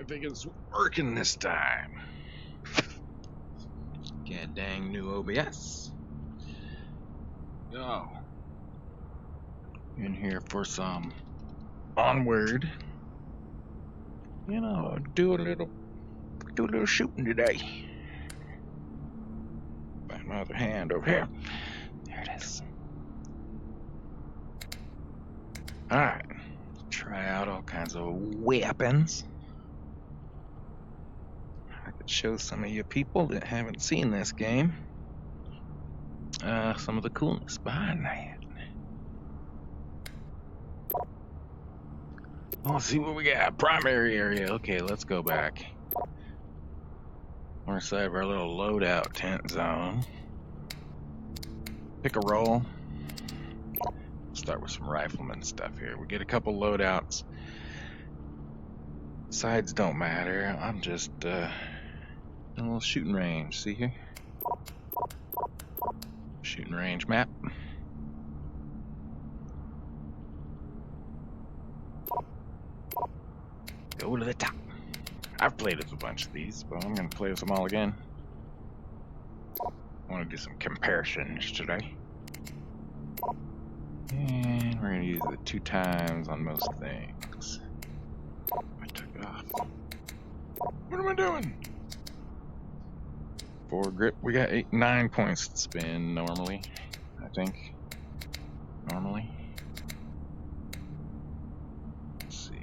think it's working this time. God dang new OBS. Yo. In here for some Onward. You know, do a little shooting today. By my other hand over here. There it is. Alright. Try out all kinds of weapons. I could show some of you people that haven't seen this game some of the coolness behind that. Let's see what we got. Primary area. Okay, let's go back. We're inside of our little loadout tent zone. Pick a roll. Start with some rifleman stuff here. We get a couple loadouts. Sides don't matter. I'm just a little shooting range. See here? Shooting range map. Go to the top. I've played with a bunch of these, but I'm gonna play with them all again. I want to do some comparisons today. And we're gonna use it 2 times on most things. I took it off. What am I doing? 4 grip. We got 9 points to spin normally. I think. Normally. Let's see.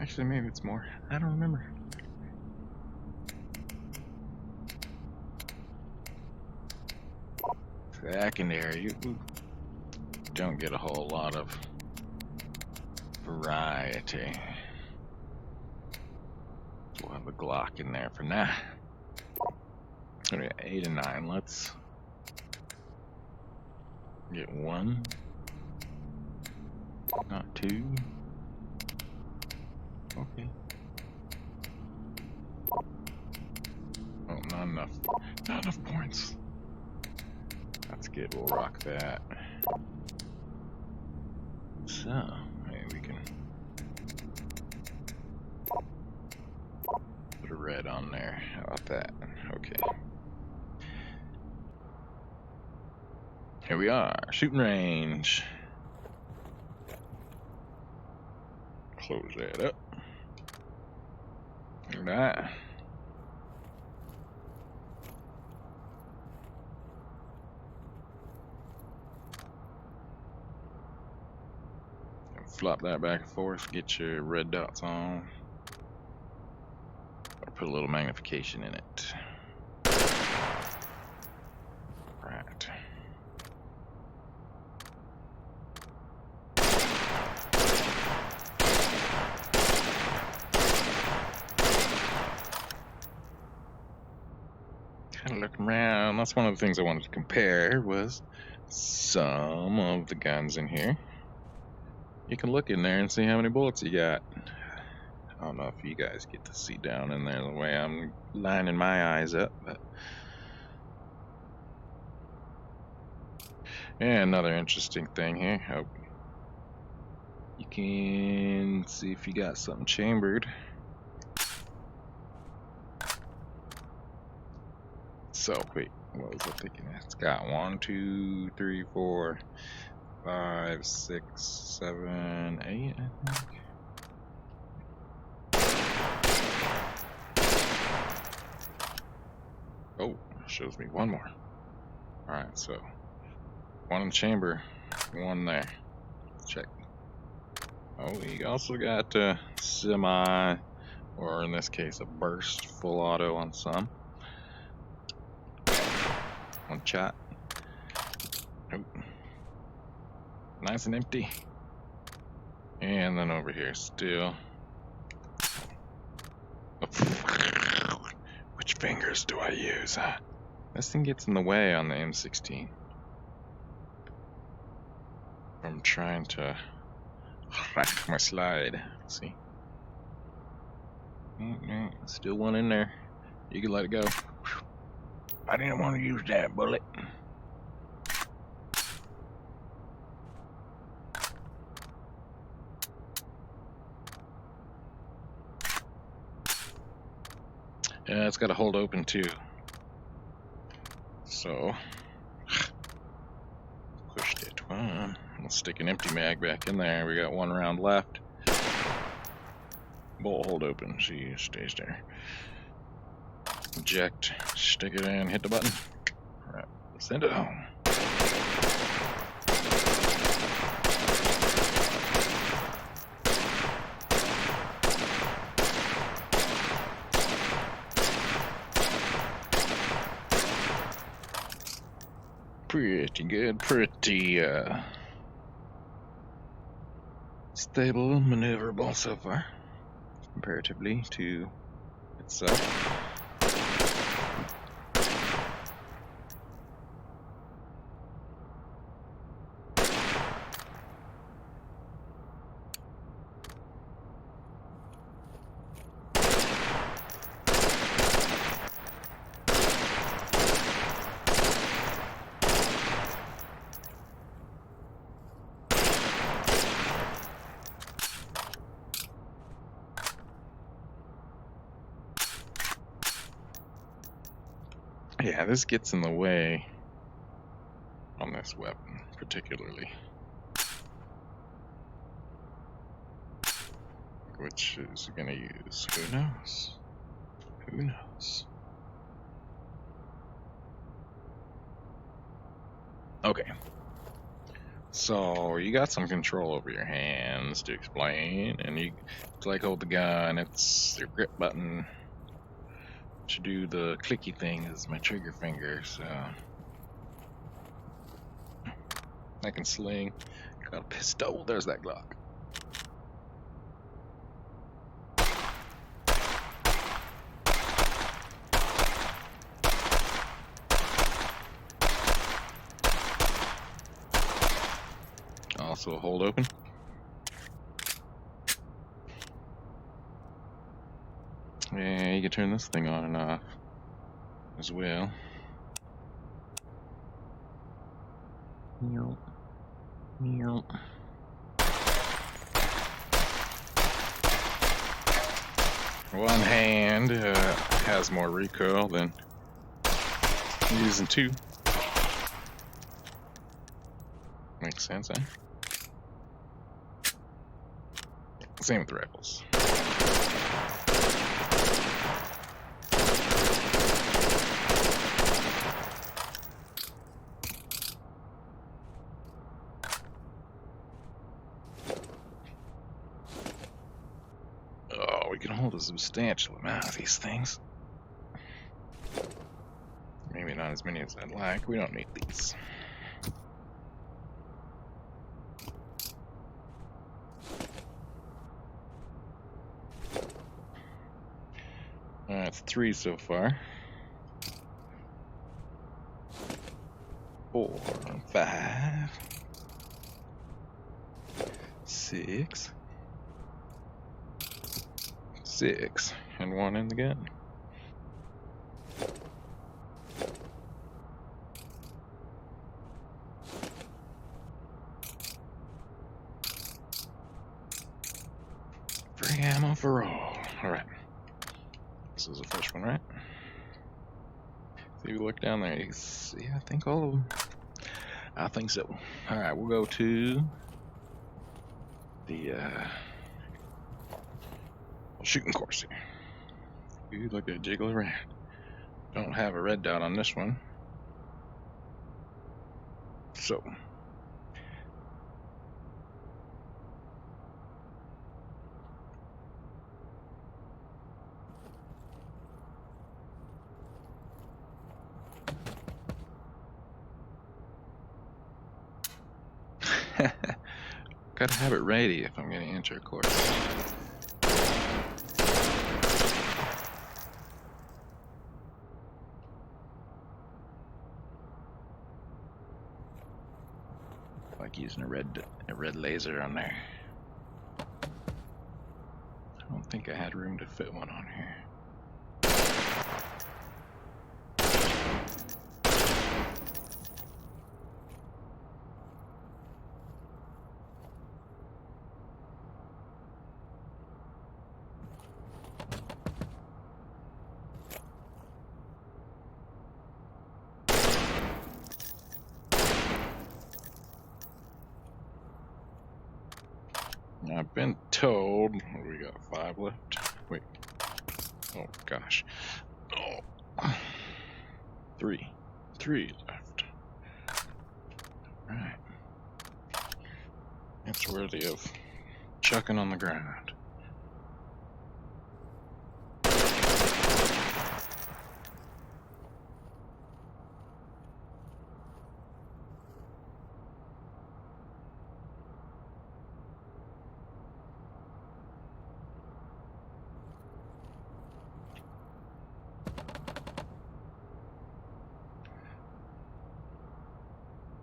Actually, maybe it's more. I don't remember. Secondary. You don't get a whole lot of variety. So we'll have a Glock in there for now. Okay, 8 and 9. Let's get 1. Not 2. Okay. Oh, not enough. Not enough points. That's good. We'll rock that. So, maybe we can put a red on there. How about that? Okay. Here we are. Shooting range. Close that up. Look at that. Flop that back and forth, get your red dots on. Or put a little magnification in it. Right. Kind of looking around. That's one of the things I wanted to compare was some of the guns in here. You can look in there and see how many bullets you got. I don't know if you guys get to see down in there the way I'm lining my eyes up, but yeah, another interesting thing here. Oh, you can see if you got something chambered. So wait, what was I thinking? It's got 1, 2, 3, 4, 5, 6, 7, 8, I think. Oh, shows me 1 more. Alright, so 1 in the chamber, 1 there. Check. Oh, you also got semi, or in this case, a burst full auto on some. 1 shot. Nope. Nice and empty. And then over here, still. Which fingers do I use, huh? This thing gets in the way on the M16. I'm trying to rack my slide. See? Still 1 in there. You can let it go. I didn't want to use that bullet. Yeah, it's got to hold open too. So, pushed it. Well, let's stick an empty mag back in there. We got 1 round left. Bolt hold open. She stays there. Eject. Stick it in. Hit the button. All right. Send it home. Pretty good. Pretty stable, maneuverable so far, comparatively to itself. Yeah, this gets in the way on this weapon, particularly. Which is it gonna use? Who knows? Who knows? Okay. So you got some control over your hands to explain, and you like hold the gun. It's your grip button to do the clicky thing is my trigger finger. So I can sling. Got a pistol. There's that Glock. Also hold open. Yeah, you can turn this thing on and off as well. Meow. Meow. One hand has more recoil than using 2. Makes sense, eh? Same with the rifles. Oh, we can hold a substantial amount of these things. Maybe not as many as I'd like. We don't need these. That's 3 so far. 4, 5, 6, 6, and 1 in the gun. Free ammo for all. Alright. This is the first one, right? See, you look down there, you can see, I think all of them. I think so. Alright, we'll go to the shooting course here. Ooh, look at it jiggle around. Don't have a red dot on this one. So. Gotta have it ready if I'm gonna enter a course. Like using a red laser on there. I don't think I had room to fit one on here. told, what do we got, 5 left? Wait. Oh gosh. Oh. 3. 3 left. Right. It's worthy of chucking on the ground.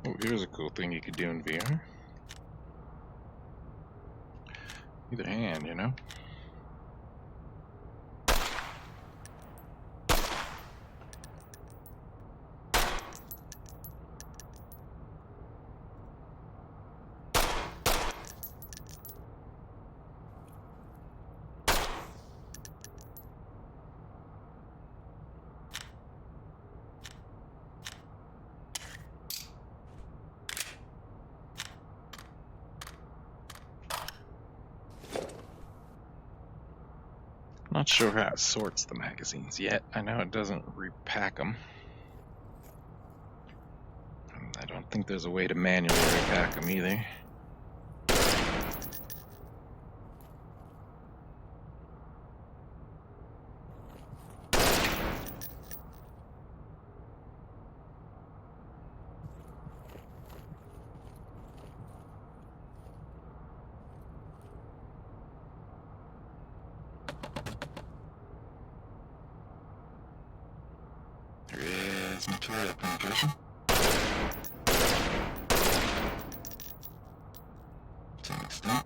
Oh, here's a cool thing you could do in VR. Either hand, you know? Not sure how it sorts the magazines yet. I know it doesn't repack them. I don't think there's a way to manually repack them either. There is material penetration. To an extent.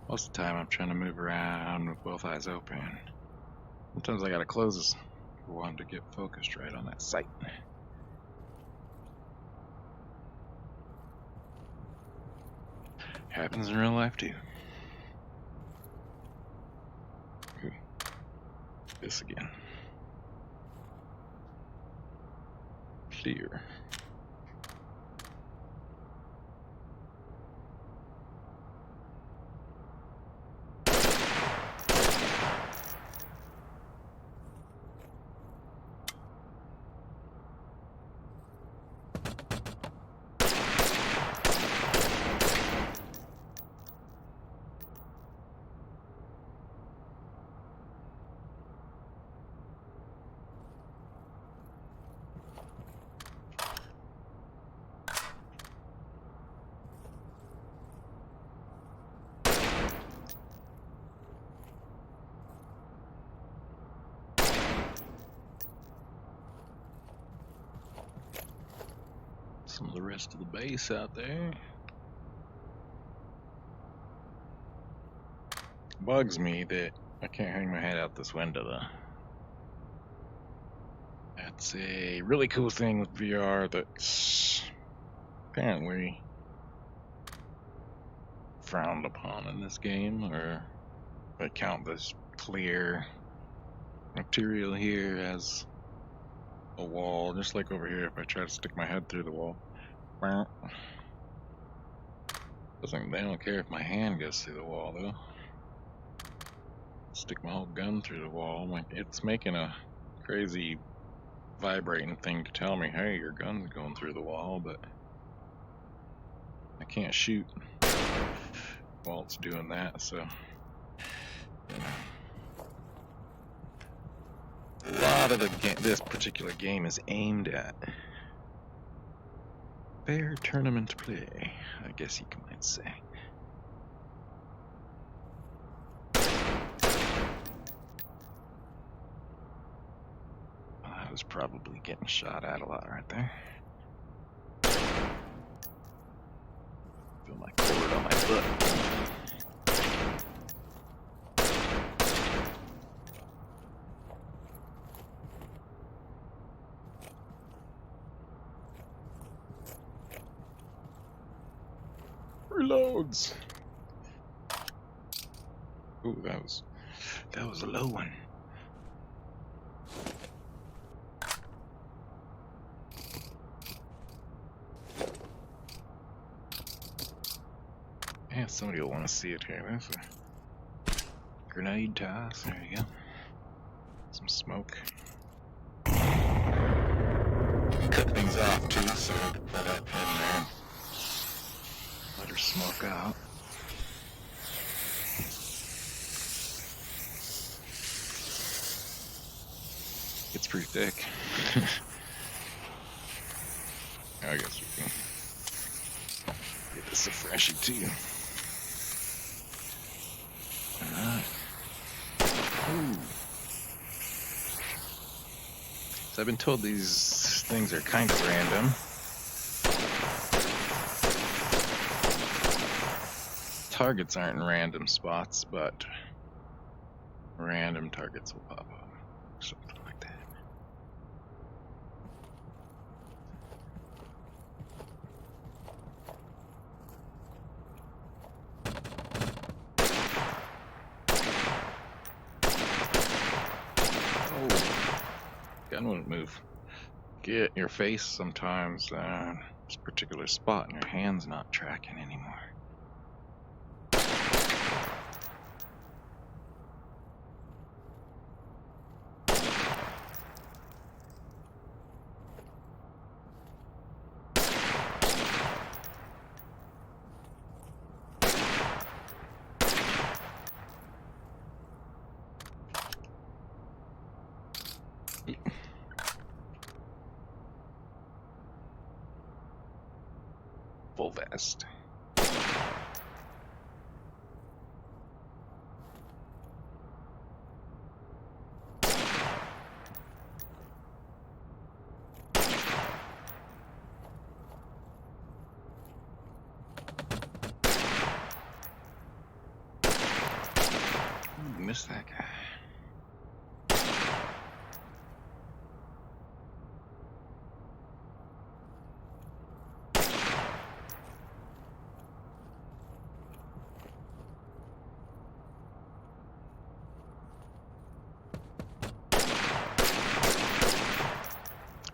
Most of the time I'm trying to move around with both eyes open. Sometimes I gotta close this one to get focused right on that sight. Happens in real life too. Ooh, this again. Clear. Some of the rest of the base out there. Bugs me that I can't hang my head out this window though. That's a really cool thing with VR that's apparently frowned upon in this game, or I count this clear material here as a wall, just like over here if I try to stick my head through the wall. They don't care if my hand goes through the wall though. Stick my whole gun through the wall. Like, it's making a crazy vibrating thing to tell me, hey, your gun's going through the wall, but I can't shoot while it's doing that, so you know. A lot of this particular game is aimed at fair tournament play, I guess you might say. I was probably getting shot at a lot right there. Feel my cord on my foot. Reloads. Ooh, that was a low one. Yeah, somebody will want to see it here. There's a grenade toss. There you go. Some smoke. Cut things off too, so put that in there. Let her smoke out. It's pretty thick. I guess we can get this a freshie too. Alright. Ooh. So I've been told these things are kind of random. Targets aren't in random spots, but random targets will pop up. Something like that. Oh, gun wouldn't move. Get your face sometimes. This particular spot, and your hand's not tracking anymore. Full vest. Ooh, missed that guy.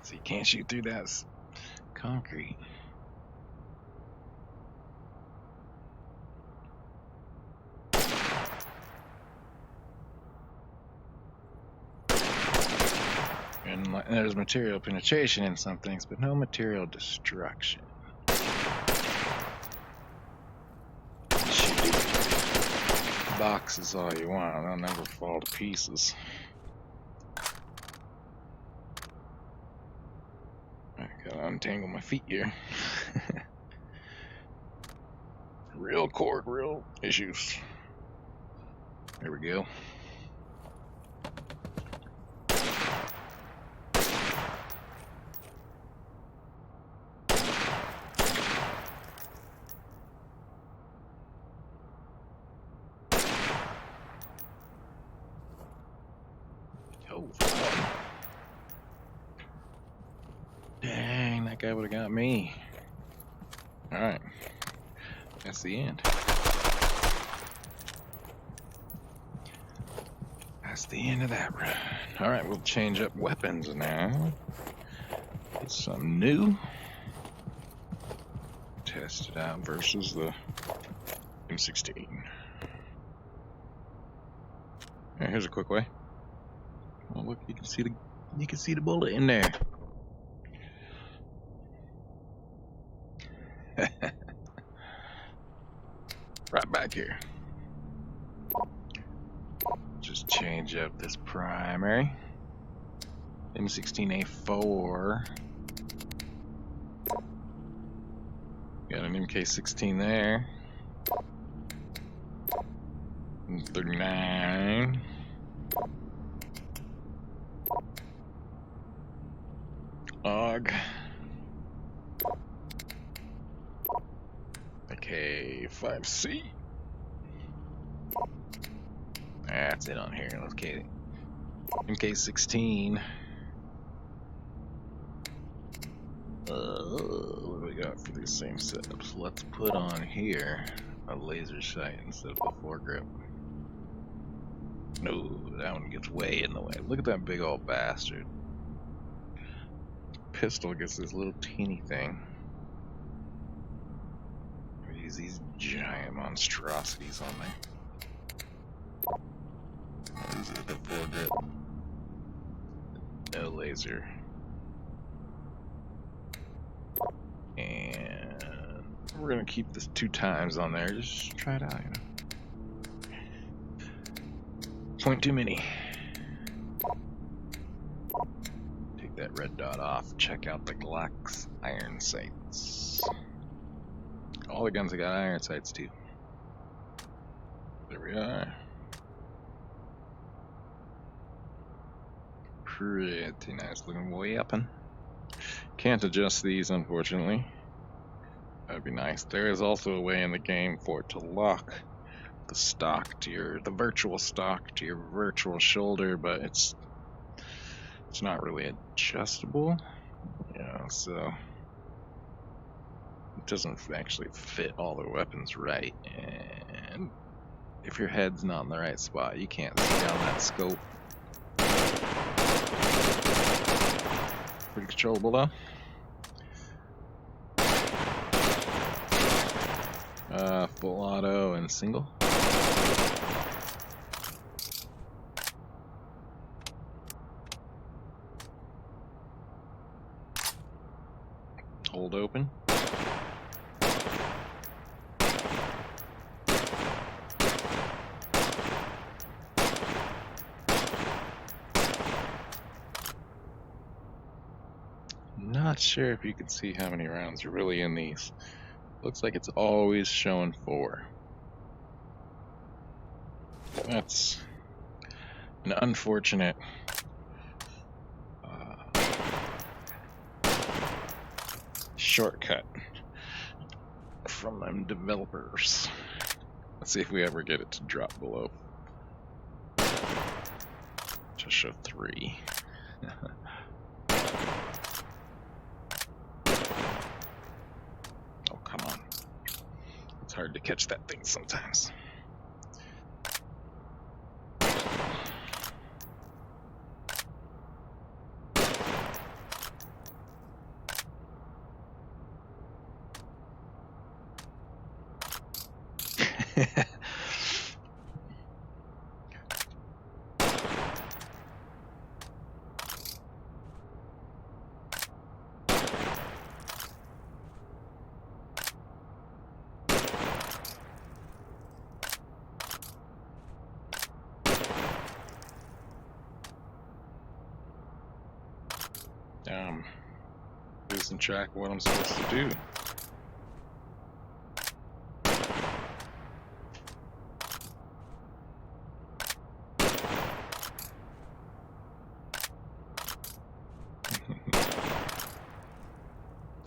So you can't shoot through that concrete. And there's material penetration in some things, but no material destruction. Shoot boxes all you want, they'll never fall to pieces. I gotta untangle my feet here. Real cord, real issues. There we go. Oh, dang, that guy would have got me. Alright, that's the end. That's the end of that run. Alright, we'll change up weapons now. Get something new. Test it out versus the M16. Alright, here's a quick way. Oh, look, you can see the bullet in there. Right back here. Just change up this primary. M16A4. Got an MK16 there. 39. AUG. AK-5C. That's it on here. Okay. MK16. What do we got for the exactly the same setup. So let's put on here a laser sight instead of a foregrip. No, that one gets way in the way. Look at that big old bastard. Pistol gets this little teeny thing. Use these giant monstrosities on there. This is the foregrip. No laser. And we're gonna keep this 2 times on there. Just try it out, you know. Point too many. Take that red dot off. Check out the Glock's iron sights. All the guns have got iron sights too. There we are. Pretty nice looking weapon. Can't adjust these, unfortunately. That'd be nice. There is also a way in the game for it to lock the stock to the virtual stock to your virtual shoulder, but it's not really adjustable. Yeah, so it doesn't actually fit all the weapons right, and if your head's not in the right spot, you can't see down that scope. Pretty controllable though. Full auto and single. Hold open. Not sure if you can see how many rounds are really in these. Looks like it's always showing 4. That's an unfortunate shortcut from them developers. Let's see if we ever get it to drop below. Just show 3. Oh, come on. It's hard to catch that thing sometimes. Losing track of what I'm supposed to do.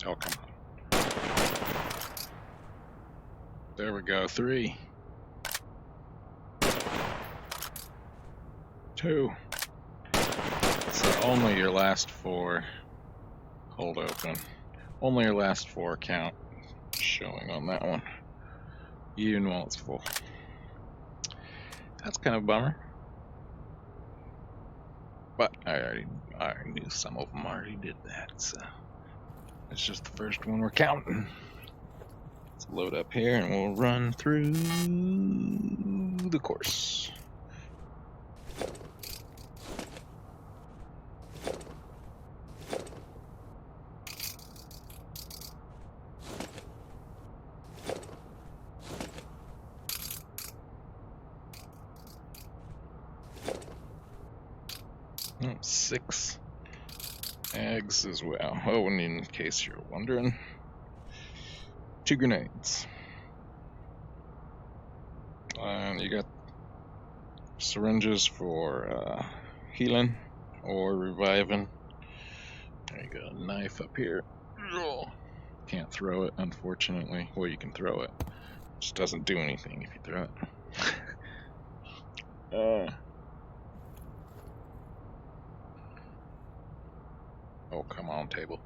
Oh, come on. There we go. 3. 2. So only your last 4 hold open. Only your last 4 count showing on that one, even while it's full. That's kind of a bummer. But I knew some of them already did that, so it's just the first one we're counting. Let's load up here and we'll run through the course. Oh, 6 eggs as well. Oh, and in case you're wondering, 2 grenades. And you got syringes for healing or reviving. There you go, a knife up here. Can't throw it, unfortunately. Well, you can throw it. Just doesn't do anything if you throw it. Oh, come on, table.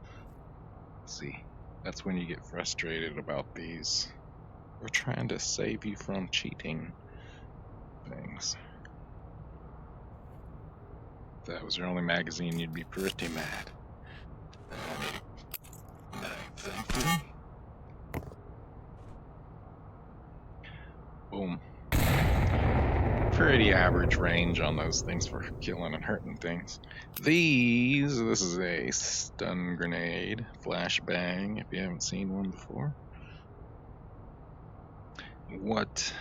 Let's see. That's when you get frustrated about these. We're trying to save you from cheating things. If that was your only magazine, you'd be pretty mad. 933. Boom. Pretty average range on those things for killing and hurting things. This is a stun grenade, flashbang, if you haven't seen one before. What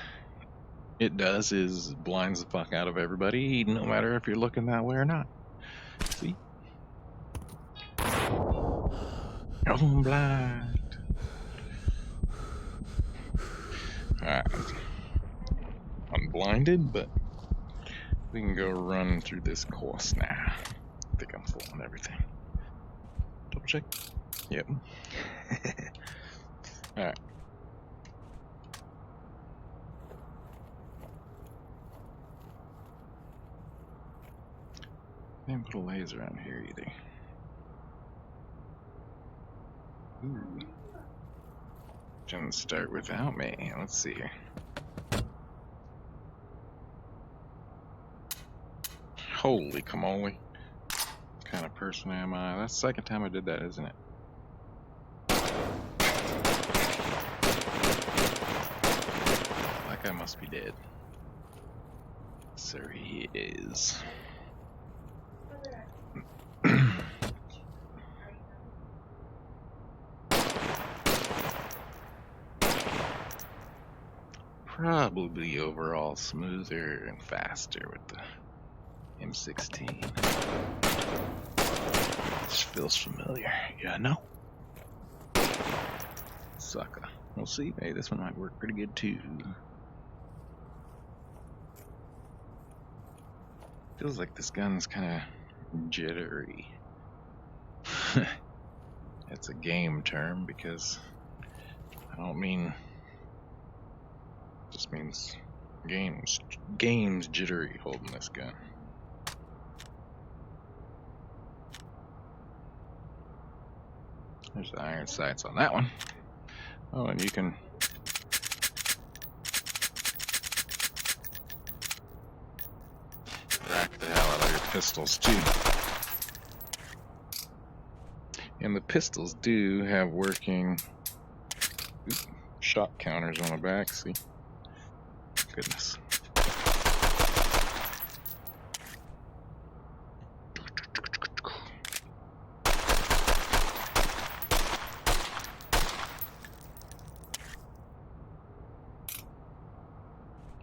it does is blinds the fuck out of everybody, no matter if you're looking that way or not. See? Oh, I'm blind. Alright. I'm blinded, but we can go run through this course now. I think I'm full on everything. Double check. Yep. Alright. Didn't put a laser on here either. Ooh. Didn't start without me. Let's see here. Holy camole. What kind of person am I? That's the second time I did that, isn't it? Like I must be dead. Sir, he is. Probably overall smoother and faster with the M16. This feels familiar, yeah, no? Sucker. We'll see. Hey, this one might work pretty good too. Feels like this gun's kind of jittery. It's a game term because I don't mean. Just means games jittery holding this gun. There's the iron sights on that one. Oh, and you can rack the hell out of your pistols too. And the pistols do have working shot counters on the back, see? Goodness.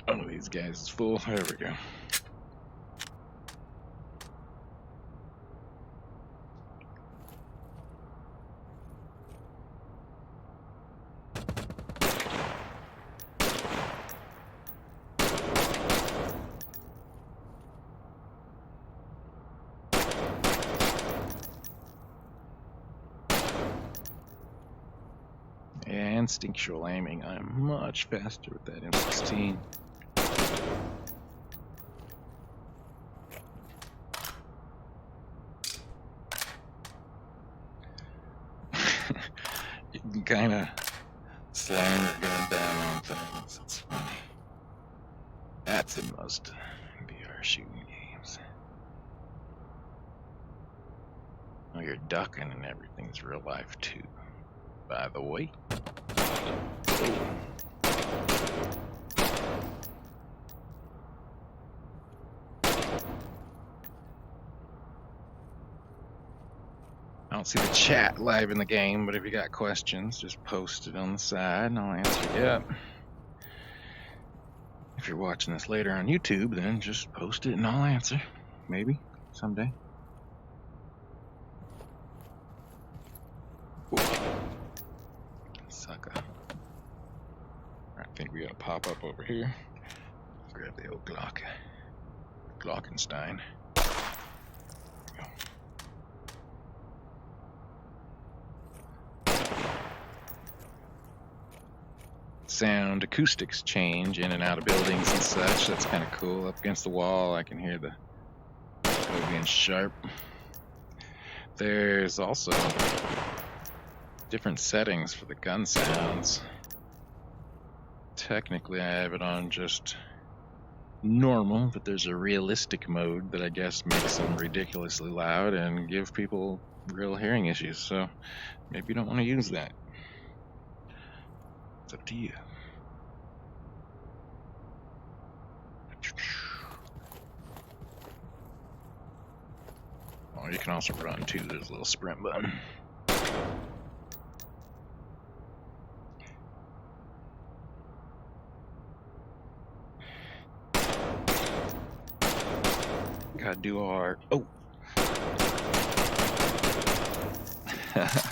One of these guys is full. There we go. Yeah, instinctual aiming. I'm much faster with that M16. You can kind of slam your gun down on things. It's funny. That's in most VR shooting games. Oh, you're ducking and everything's real life too. By the way. I don't see the chat live in the game, but if you got questions, just post it on the side and I'll answer you up. If you're watching this later on YouTube, then just post it and I'll answer. Maybe, someday. Ooh. Sucker. I think we gotta pop up over here. Grab the old Glock. Glockenstein. Sound acoustics change in and out of buildings and such. That's kind of cool. Up against the wall, I can hear the echo being sharp. There's also different settings for the gun sounds. Technically, I have it on just normal, but there's a realistic mode that I guess makes them ridiculously loud and give people real hearing issues. So maybe you don't want to use that. It's up to you. Oh, you can also run too. There's a little sprint button. Gotta do our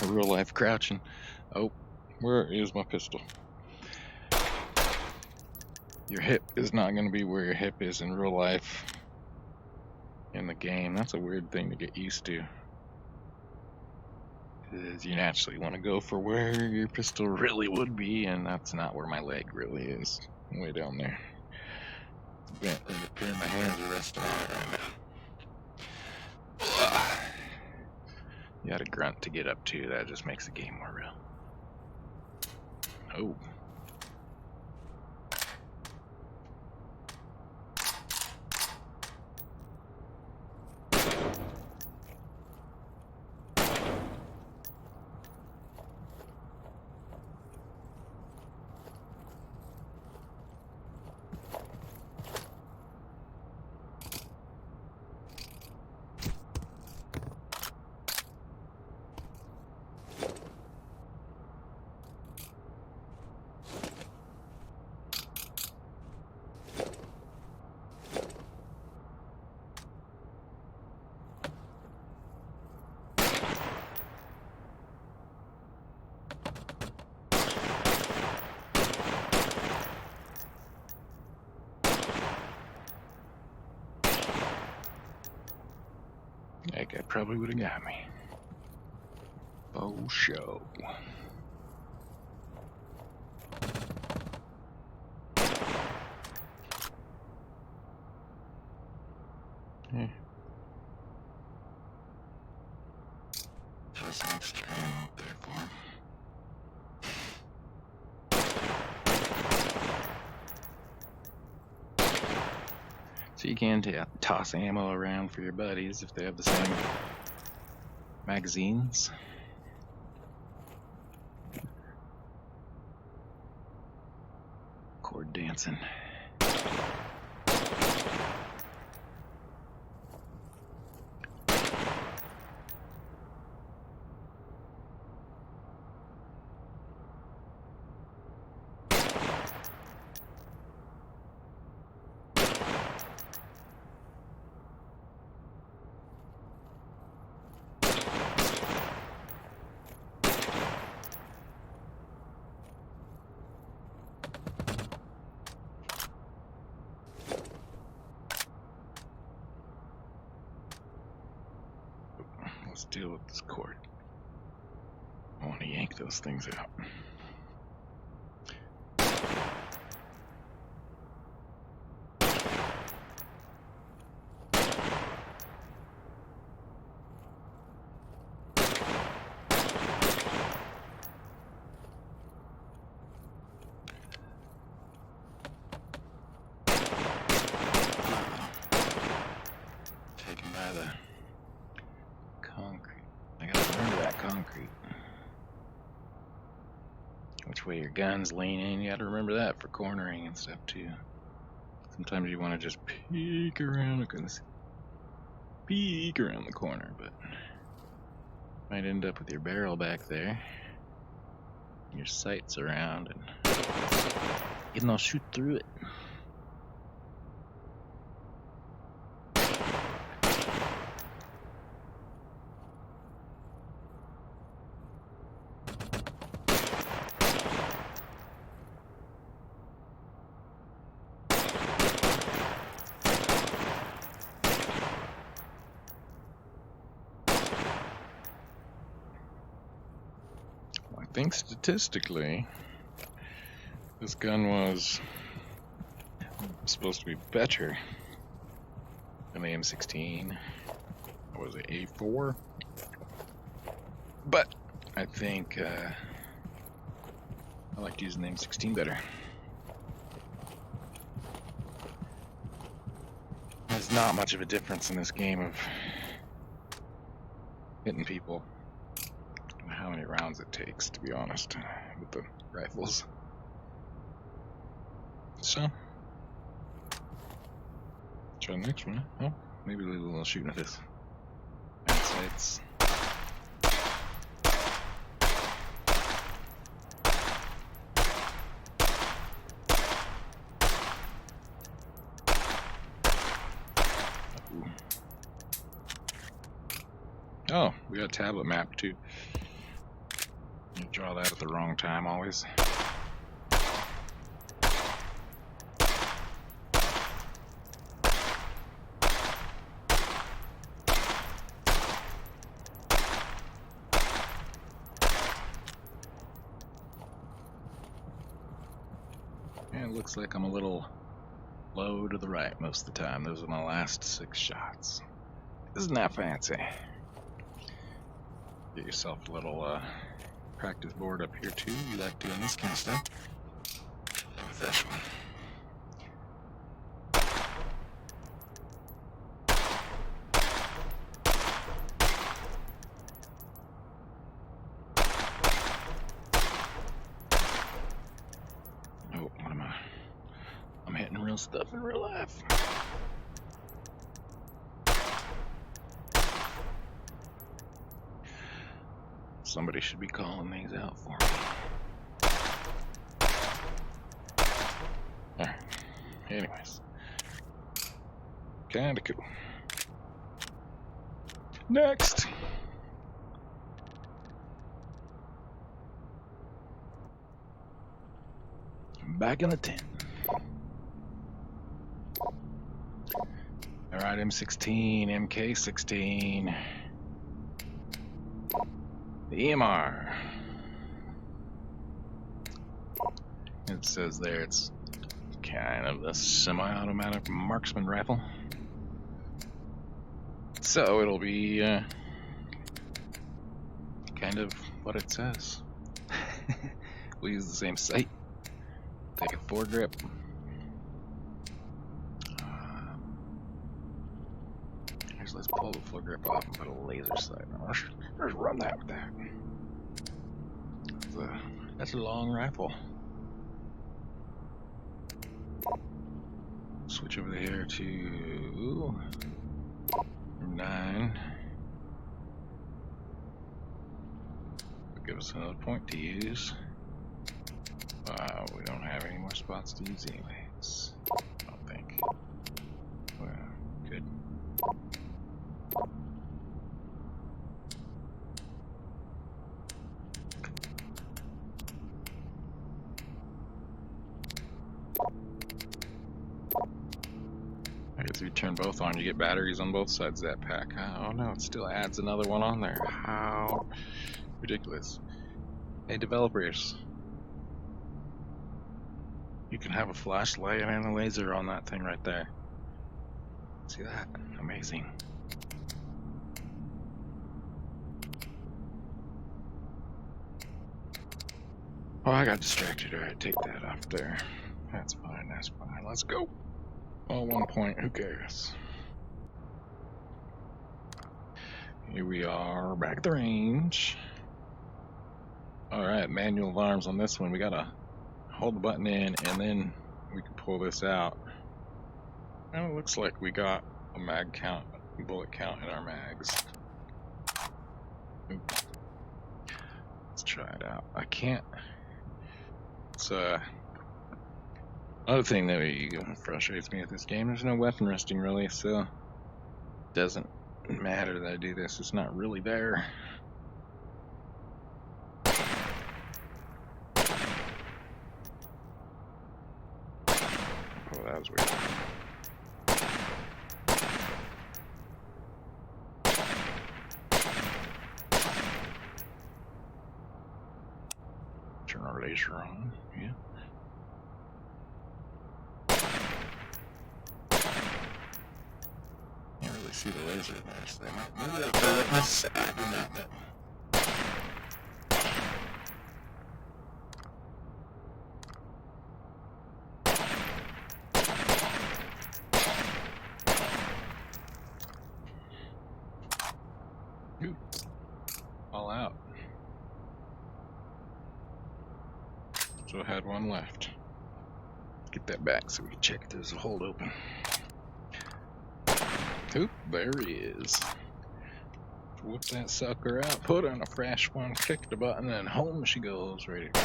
real life crouching. Oh, where is my pistol? Your hip is not going to be where your hip is in real life in the game. That's a weird thing to get used to. Is you naturally want to go for where your pistol really would be, and that's not where my leg really is. Way down there. Bent right up here, my hands are resting on it right now. You gotta grunt to get up to. That just makes the game more real. Oh. That guy probably would have got me. Oh, show. Yeah. Toss an extra ammo up there for him. So you can toss ammo around for your buddies if they have the same magazines. Chord dancing. Let's deal with this cord. I want to yank those things out. Taken by the concrete. I gotta remember that concrete. Which way your gun's leaning, you gotta remember that for cornering and stuff too. Sometimes you want to just peek around the corner, but might end up with your barrel back there. Your sights around, and even though shoot through it. I think statistically, this gun was supposed to be better than the M16. What was it, A4? But I think I liked using the M16 better. There's not much of a difference in this game of hitting people and how many rounds it takes, to be honest, with the rifles. So, try the next one. Oh, maybe leave a little shooting at this. Sights. Oh, we got a tablet map too. You draw that at the wrong time always. And it looks like I'm a little low to the right most of the time. Those are my last 6 shots. Isn't that fancy? Get yourself a little practice board up here too. You like doing this kind of stuff. With this one. Oh, what am I? I'm hitting real stuff in real life. Somebody should be calling these out for me. Alright. Anyways. Kinda cool. Next! Back in the tent. Alright, M16, MK16. The EMR. It says there it's kind of a semi-automatic marksman rifle. So it'll be kind of what it says. We'll use the same sight. Take a foregrip. Let's pull the foregrip off and put a laser sight on. Let's run that with that. That's a long rifle. Switch over here to 9. Give us another point to use. We don't have any more spots to use anyways. I don't think. Well, good. I guess if you turn both on, you get batteries on both sides of that pack. Oh no, it still adds another one on there. How ridiculous. Hey developers, you can have a flashlight and a laser on that thing right there. See that? Amazing. Oh, I got distracted. Alright, take that off there. That's fine, that's fine. Let's go. Oh, 1 point, who cares? Here we are, back at the range. Alright, manual of arms on this one. We gotta hold the button in and then we can pull this out. Well, it looks like we got a mag count, bullet count in our mags. Oop. Let's try it out. I can't. It's other thing that frustrates me with this game. There's no weapon resting really, so it doesn't matter that I do this. It's not really there. Oh, that was weird. Turn our laser on, yeah. Can't really see the laser there, so they might move that. I do not know. also had one left. Get that back so we can check if there's a hold open. Oop, there he is. Whip that sucker out, put on a fresh one, click the button, and home she goes, ready to go.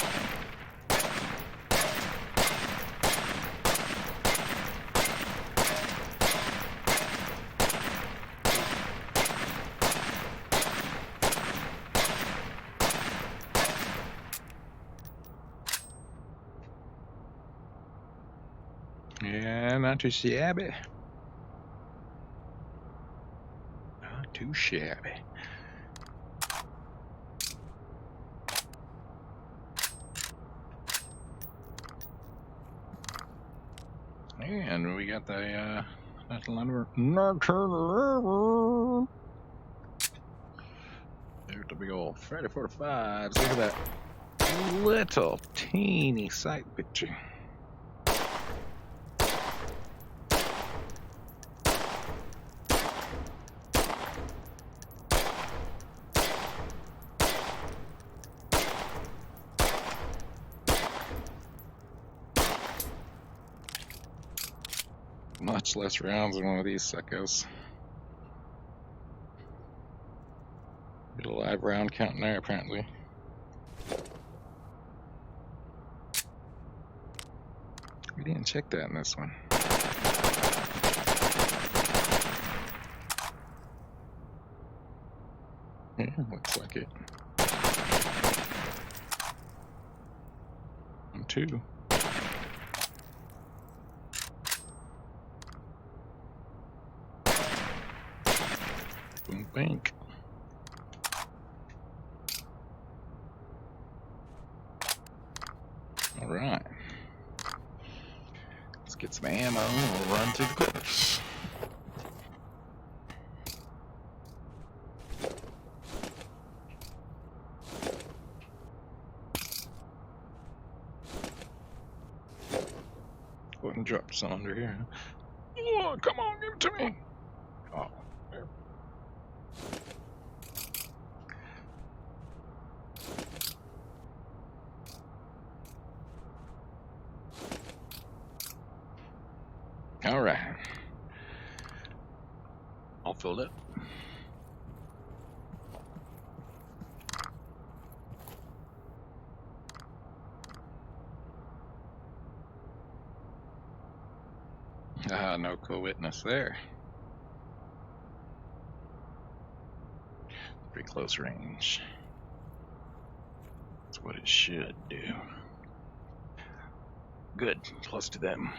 Yeah, not too shabby. Not too shabby. And we got the there's the big old Friday 45s. Look at that little teeny sight picture. Much less rounds than one of these suckers. Get a live round count in there, apparently. We didn't check that in this one. Yeah, looks like it. And 2. Boom, bank. All right. Let's get some ammo and we'll run through the course. Go ahead and drop some under here. Oh, come on, give it to me. Oh, there. All right. All filled up. No co-witness there. Pretty close range. That's what it should do. Good. Close to them.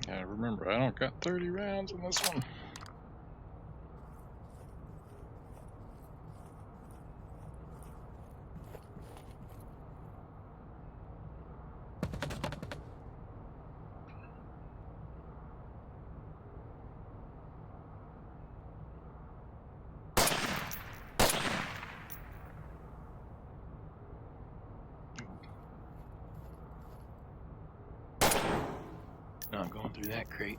Yeah, remember, I don't got 30 rounds in this one. Not going through that crate.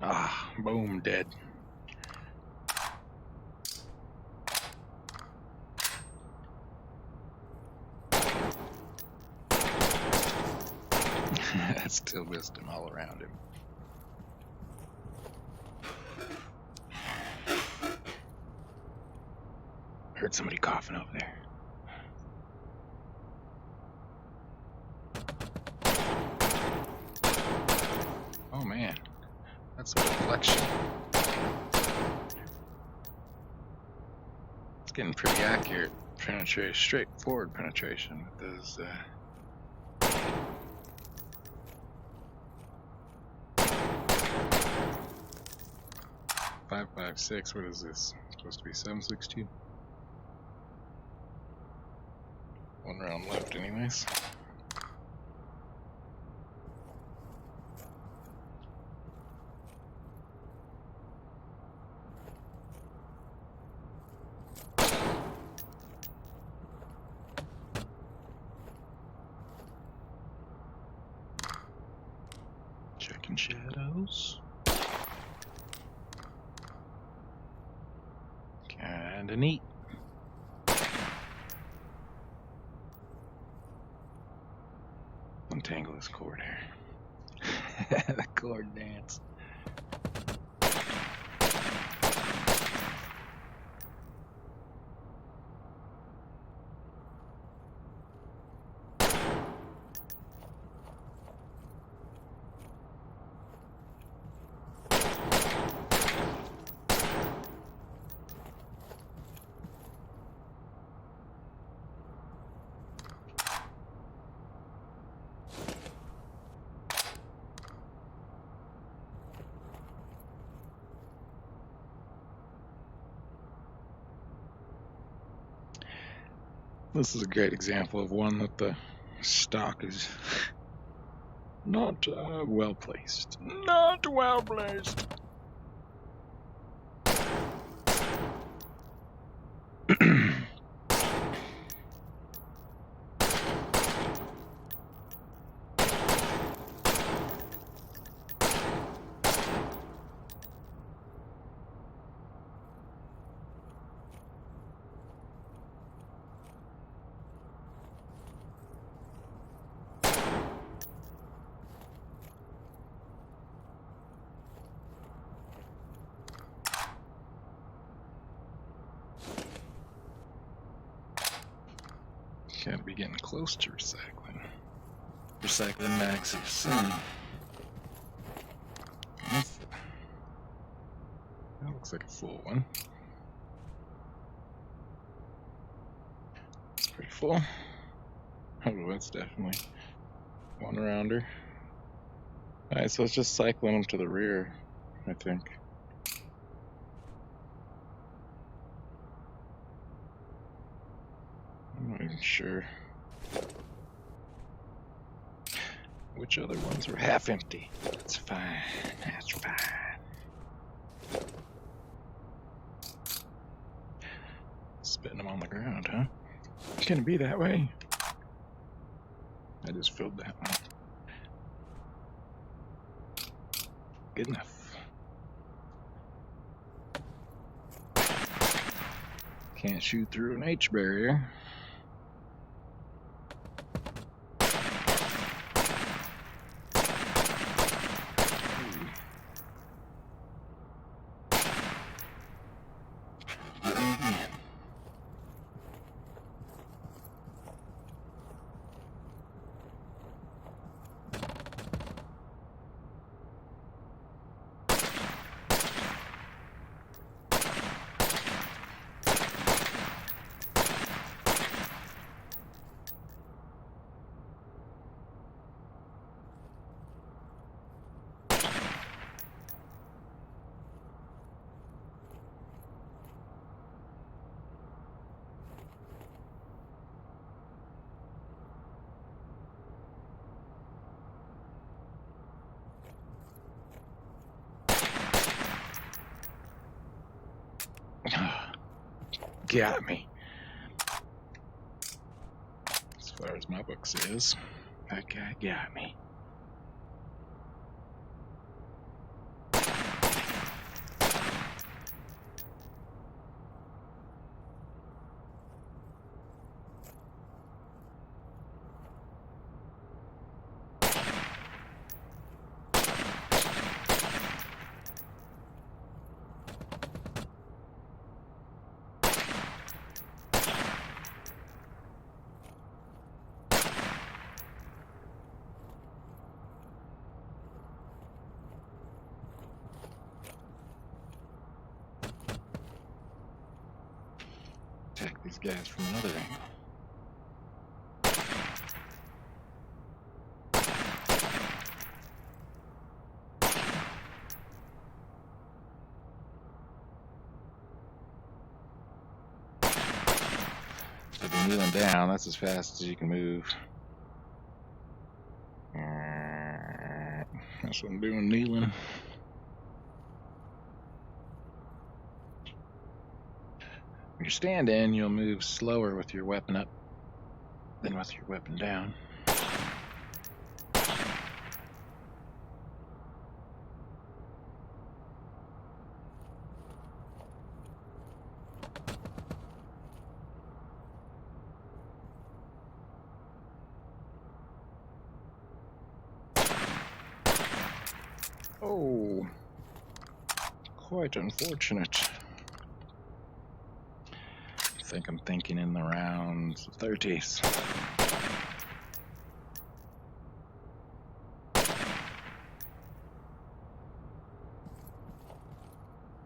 Ah, boom, dead. That still missed him all around him. Heard somebody coughing over there. Oh man, that's a reflection. getting pretty accurate penetration, straightforward penetration with those. 5.56. What is this? Supposed to be 7.62. One round left, anyways. Checking shadows. Kinda neat. Untangle this cord here. The cord dance. This is a great example of one that the stock is not well placed. Not well placed. Gotta be getting close to recycling. Recycling maxes. That looks like a full one. It's pretty full. Oh, that's definitely one rounder. Alright, so it's just cycling them to the rear, I think. I'm not even sure which other ones are half empty. That's fine. That's fine. Spitting them on the ground, huh? Can it be that way? I just filled that one. Good enough. Can't shoot through an H barrier. Got me. As far as my book says, that guy got me. attack these guys from another angle. So if you're kneeling down, that's as fast as you can move. That's what I'm doing, kneeling. When you're standing, you'll move slower with your weapon up than with your weapon down. Oh, quite unfortunate. I think I'm thinking in the rounds of 30s.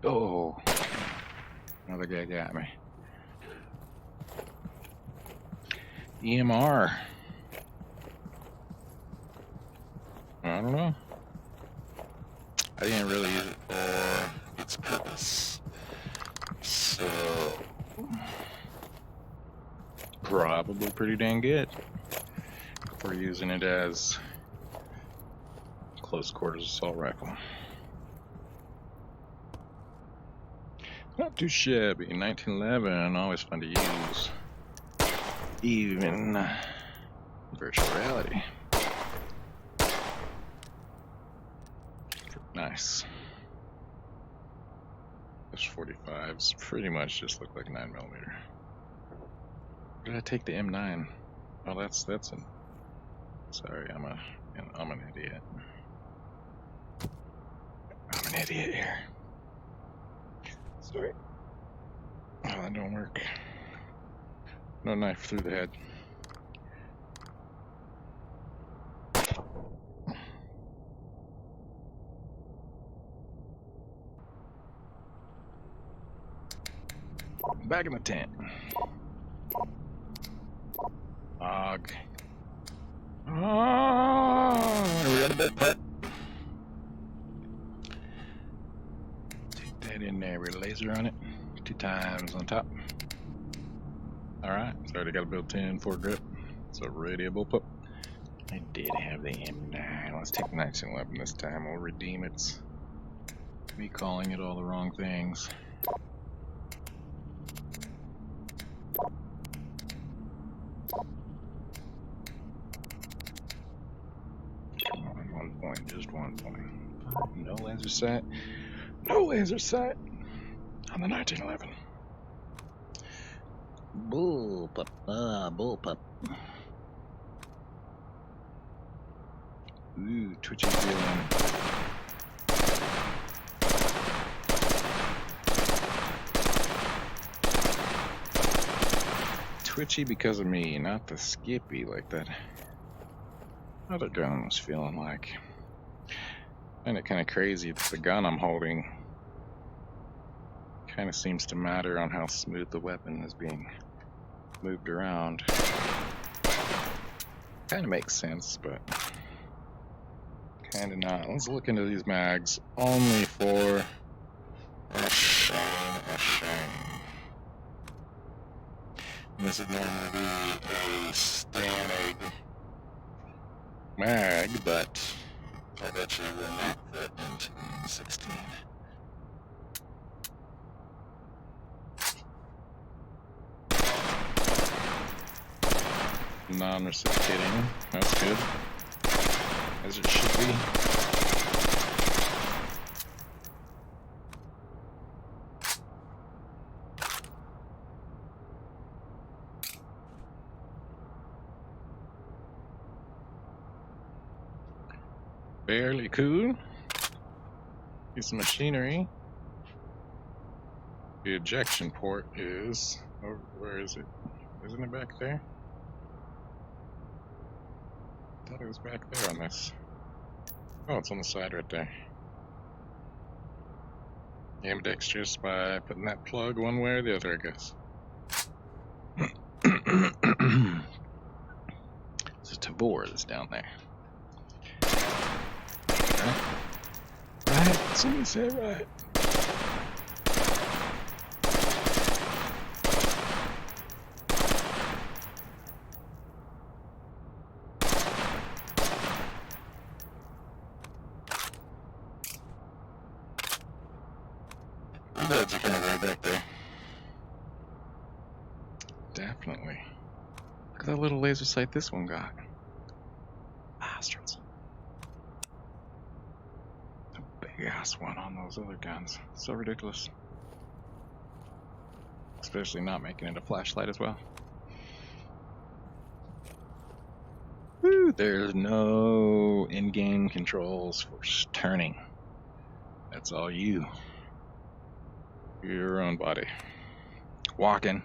Oh, another guy got me. EMR. I don't know. I didn't really use it for its purpose. So, probably pretty dang good for using it as close quarters assault rifle. Not too shabby. 1911, always fun to use. Even virtual reality. Nice. Those 45s pretty much just look like 9mm. Did I take the M9? Oh, that's an. Sorry, I'm an idiot. I'm an idiot here. Sorry. Oh, that don't work. No knife through the head. Back in the tent. Og. Oh, we got a bit put. Take that in there with a laser on it. 2 times on top. Alright, it's already got a built-in foregrip. It's a radiable pup. I did have the M9. Let's take the 1911 this time. We'll redeem it. Me calling it all the wrong things. Come on, 1 point, just 1 point. No laser sight. No laser sight on the 1911. Bullpup. Bullpup. Ooh, twitchy feeling. Twitchy because of me, not the skippy like that other gun was feeling like. I find it kind of crazy that the gun I'm holding kind of seems to matter on how smooth the weapon is being moved around. Kind of makes sense, but kind of not. Let's look into these mags only for a shame. This would normally be a standard mag, but I bet you will not fit into 16. Non-reciprocating, that's good, as it should be. Fairly cool. Piece of machinery. The ejection port is, oh, where is it? Isn't it back there? I thought it was back there on this. Oh, it's on the side right there. Ambidextrous by putting that plug one way or the other, I guess. It's a Tabor that's down there. Right? Right? Somebody say it right. That's kind of right back there. Definitely. Look at that little laser sight this one got. Bastards. A big ass one on those other guns. So ridiculous. Especially not making it a flashlight as well. Woo, there's no in-game controls for turning. That's all you. Your own body. Walking.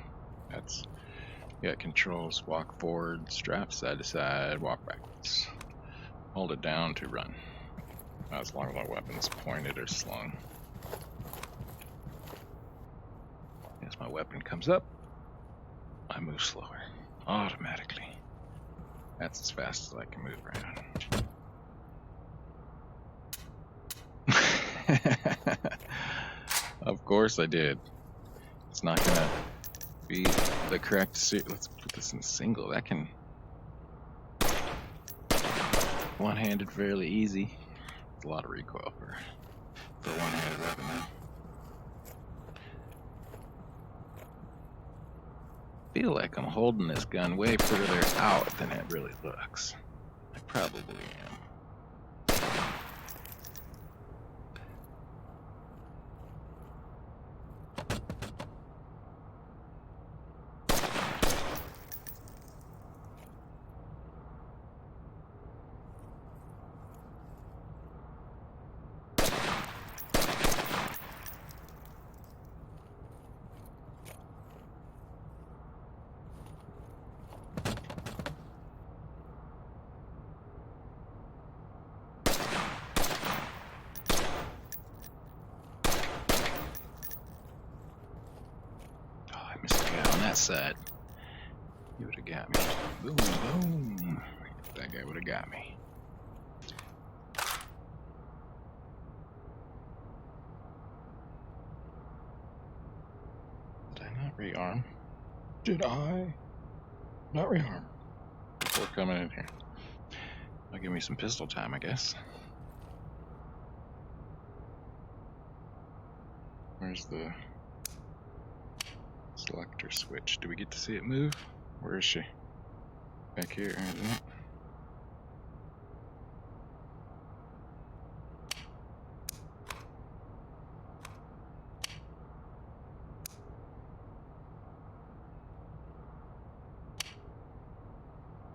That's, you got controls. Walk forward, strap side to side, walk backwards. Hold it down to run. As long as my weapon's pointed or slung. As my weapon comes up, I move slower. Automatically. That's as fast as I can move around. Of course I did. It's not gonna be the correct suit. Let's put this in single. That can one-handed fairly easy. It's a lot of recoil for one-handed weapon though. I feel like I'm holding this gun way further out than it really looks. I probably am. Side. You would have got me. Boom, boom. That guy would have got me. Did I not rearm? Did I not rearm? Before coming in here. I'll give me some pistol time, I guess. Where's the selector switch? Do we get to see it move? Where is she? Back here, isn't it?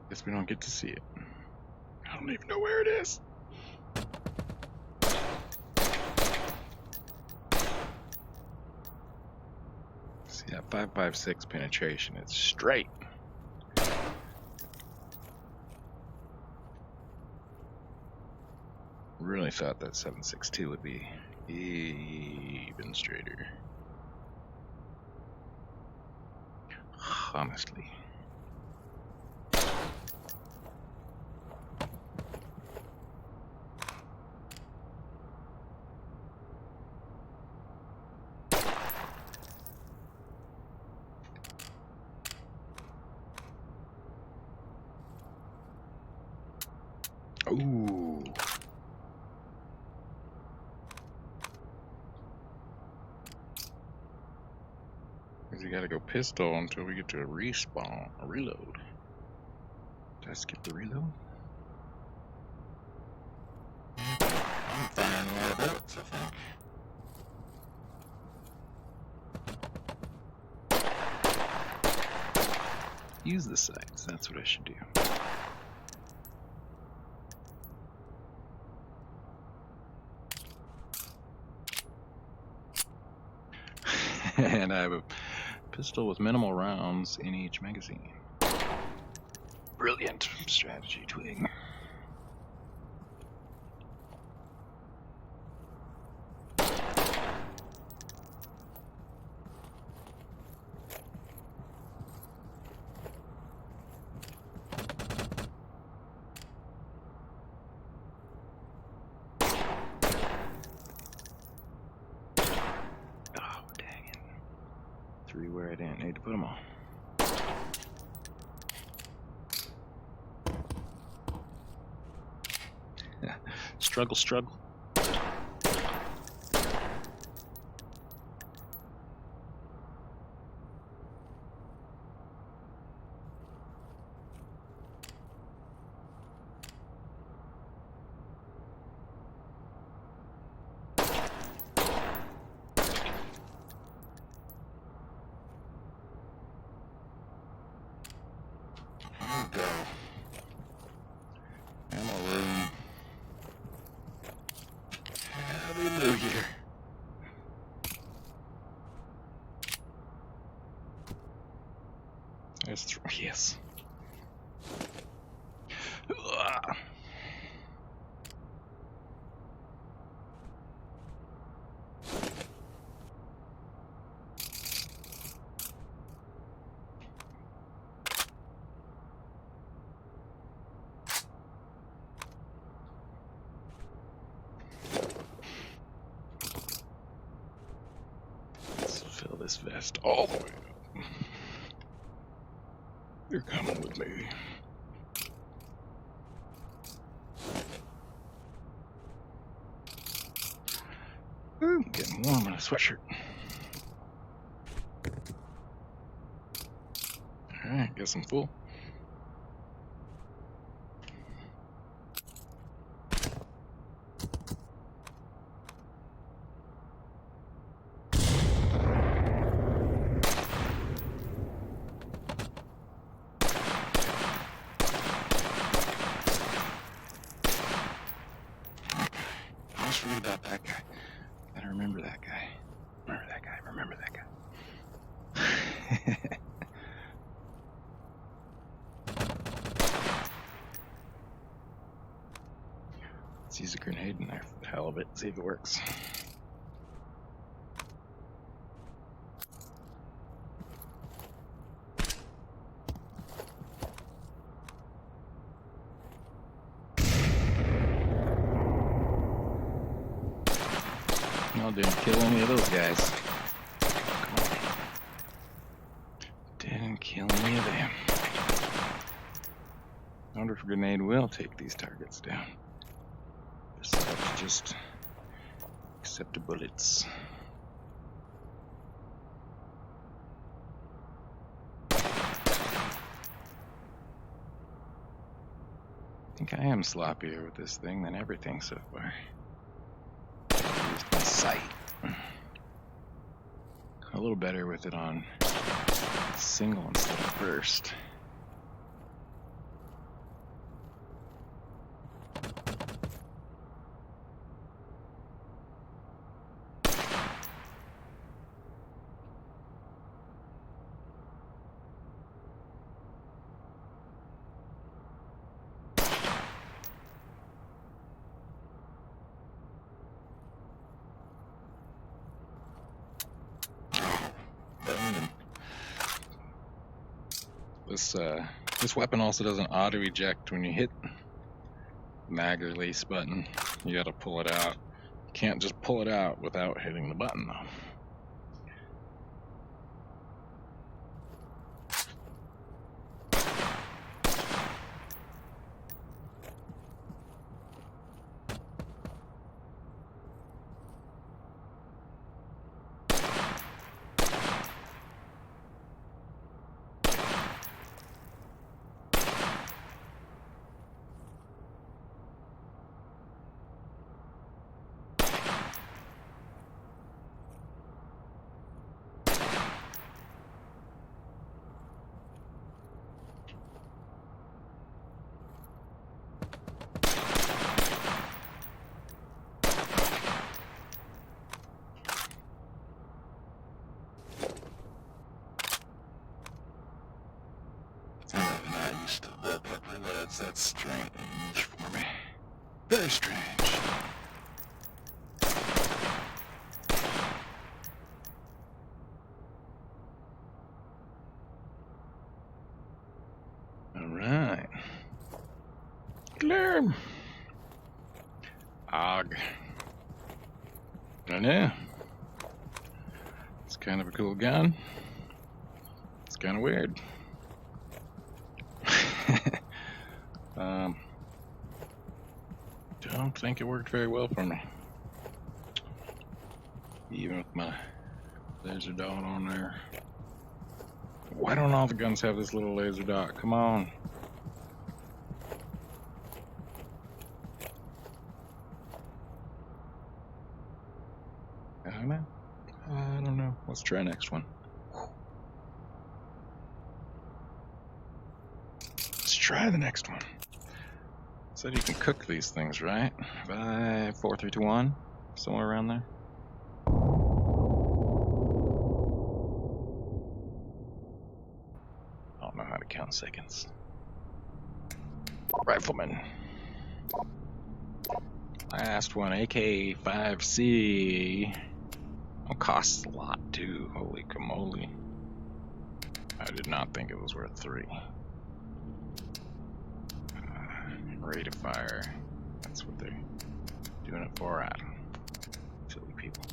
Guess we don't get to see it. I don't even know where it is. See that 5.56 penetration, it's straight. Really thought that 7.62 would be even straighter. Honestly. Ooh. Because you gotta go pistol until we get to a respawn, a reload. Did I skip the reload? I'm fine whereabouts, I think. Use the sights, that's what I should do. And I have a pistol with minimal rounds in each magazine. Brilliant strategy, Twig. everywhere I didn't need to put them all. Struggle, struggle. There we go. Ammo room. Hallelujah. There's three. Yes. Ugh. Let's fill this vest all the way up. You're coming with me. Ooh, getting warm in a sweatshirt. Alright, guess I'm full. I almost forget about that guy. Gotta remember that guy. Remember that guy. Remember that guy. Let's use a grenade in there for the hell of it. See if it works. No, didn't kill any of those guys. Come on. Didn't kill any of them. I wonder if a grenade will take these targets down. They're set up to just accept the bullets. I think I am sloppier with this thing than everything so far. Used my sight. A little better with it on single instead of burst. This weapon also doesn't auto eject when you hit the mag release button. You gotta pull it out. You can't just pull it out without hitting the button though. That's strange for me. Very strange. Alright. Clear. Og. I know. It's kind of a cool gun. kind of weird. Don't think it worked very well for me. Even with my laser dot on there. Why don't all the guns have this little laser dot? Come on. I don't know. Let's try next one. Let's try the next one. Said you can cook these things, right? 5, 4, 3, 2, 1. Somewhere around there. I don't know how to count seconds. Rifleman. Last one, AK-5C. It costs a lot too. Holy camole. I did not think it was worth 3. Rate of fire. That's what they're doing it for. Silly people.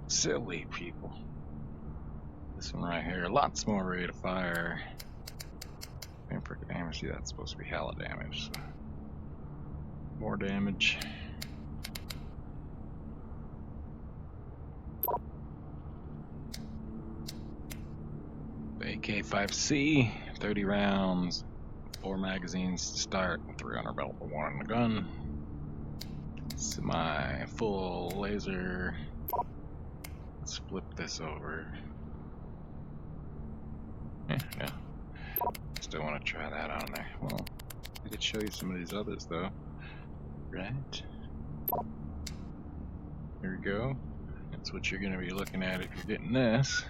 Silly people. This one right here, lots more rate of fire. Pinprick damage, see that's supposed to be hella damage. So more damage. AK-5C, 30 rounds, 4 magazines to start, 300 belt for 1 in the gun. Semi-full laser. Let's flip this over. Yeah. Still want to try that on there. Well, I could show you some of these others though. Right? Here we go. That's what you're going to be looking at if you're getting this.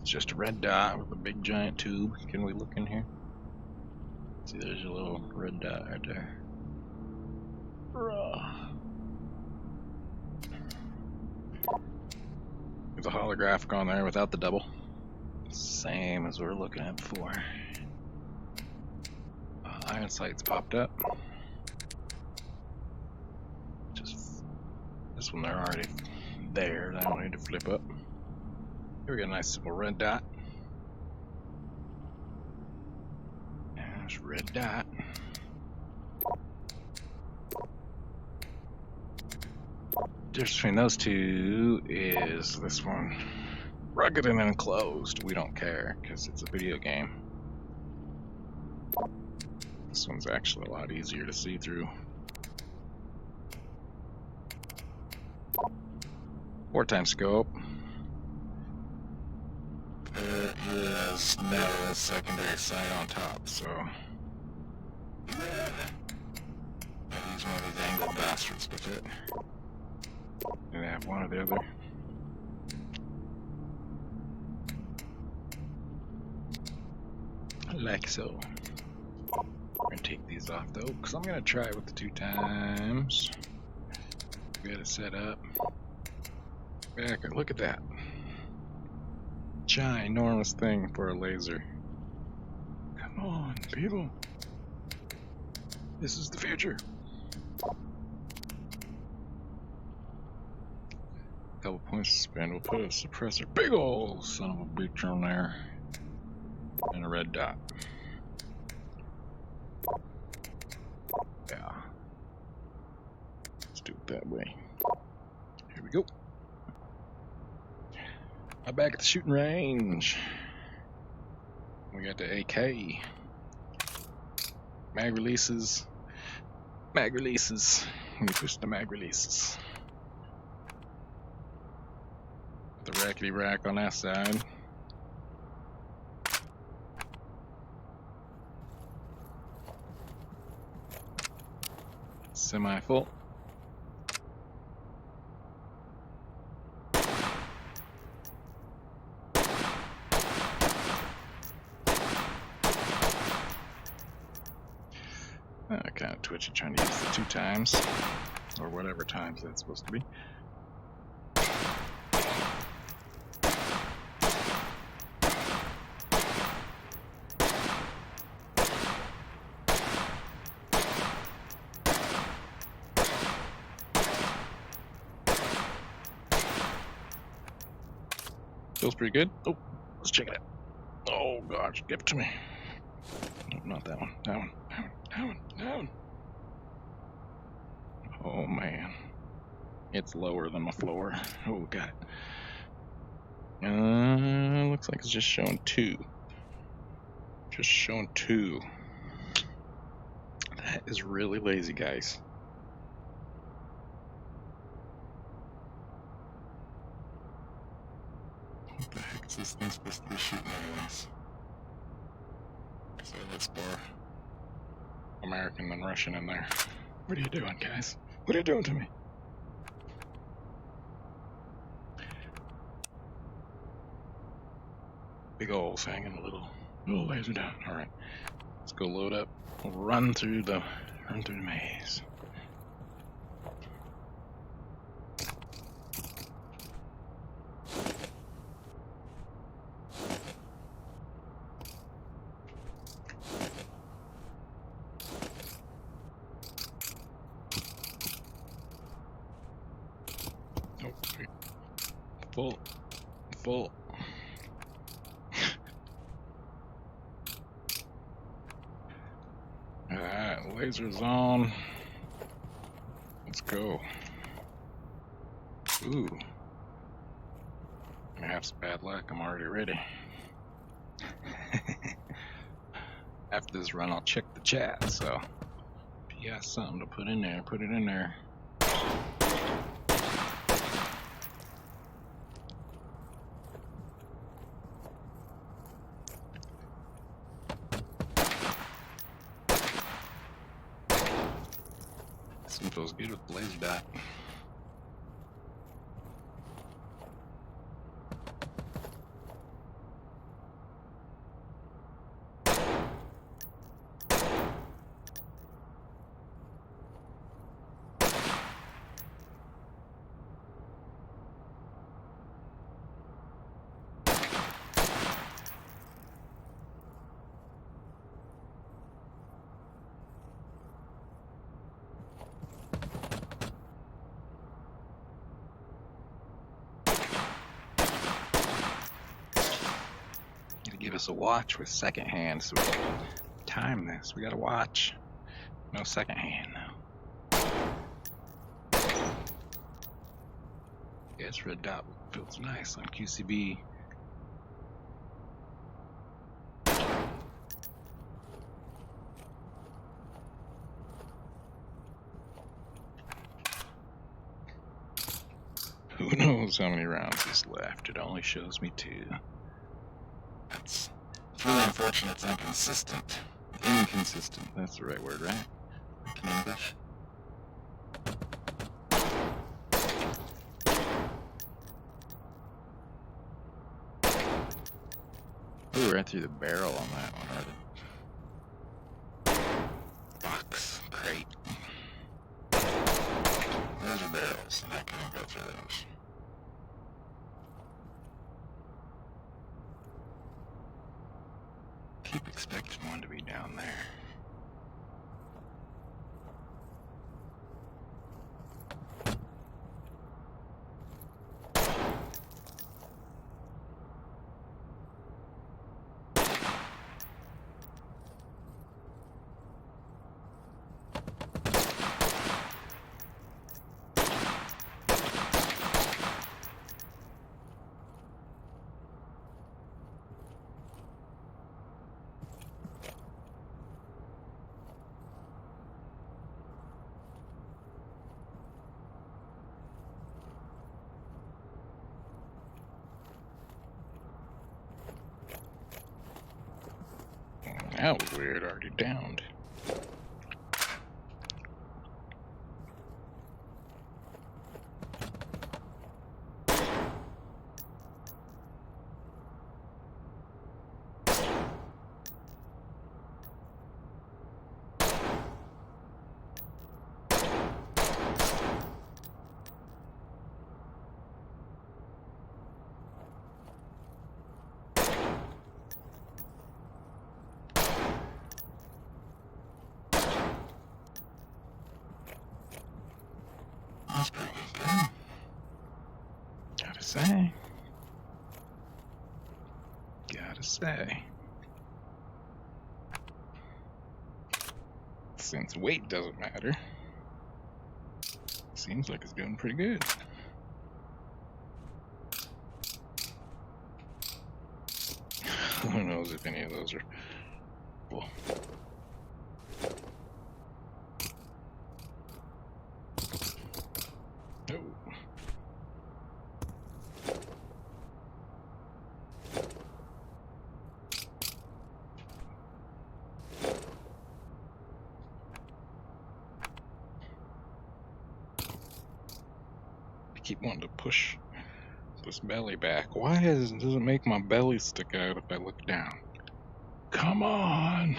It's just a red dot with a big giant tube. Can we look in here? See, there's a little red dot right there. There's a holographic on there without the double. Same as we were looking at before. Iron sights popped up. Just this one, they're already there. I don't need to flip up. Here we got a nice simple red dot. There's red dot. The difference between those two is this one. Rugged and enclosed. We don't care because it's a video game. This one's actually a lot easier to see through. 4x scope. There is no secondary sight on top, so I use one of these angled bastards with it. And I have one or the other. Like so. I'm gonna take these off though, because I'm gonna try it with the 2x. Get it set up. Back, look at that. Ginormous thing for a laser. Come on, people. This is the future. Couple points to spend. We'll put a suppressor. Big ol' son of a bitch on there. And a red dot. Yeah. Let's do it that way. Here we go. I'm back at the shooting range. We got the AK. Mag releases. Mag releases. Let me push the mag releases. The rackety rack on that side. Semi-full. Kind of twitchy trying to use the 2x, or whatever times that's supposed to be. Feels pretty good. Oh, let's check it out. Oh gosh, give it to me. No, not that one. That one. That one. That one. That one. Oh man. It's lower than my floor. Oh, got it. Looks like it's just showing 2. Just showing 2. That is really lazy, guys. What the heck is this thing supposed to be shooting anyways? So let's more American than Russian in there. What are you doing, guys? What are you doing to me? Big old's hanging a little laser down. All right, let's go load up. We'll run through the maze. Oh, wait. Full. Alright, laser's on. Let's go. Ooh. I have some bad luck. I'm already ready. After this run, I'll check the chat, so if you got something to put in there, put it in there. This one feels good with the laser dot. Give us a watch with second hand so we can time this. We got a watch. No second hand now. Yes, red dot feels nice on QCB. Who knows how many rounds is left? It only shows me 2. It's really unfortunate. It's inconsistent. Inconsistent. That's the right word, right? In English. Ooh, right through the barrel on that one, or the box crate. Those are barrels, and I can't go through those. Keep expecting one to be down there. That was weird, already downed. That's pretty good. Gotta say. since weight doesn't matter, seems like it's doing pretty good. Who knows if any of those are full. Oh. I keep wanting to push this belly back. Why does it make my belly stick out if I look down? Come on!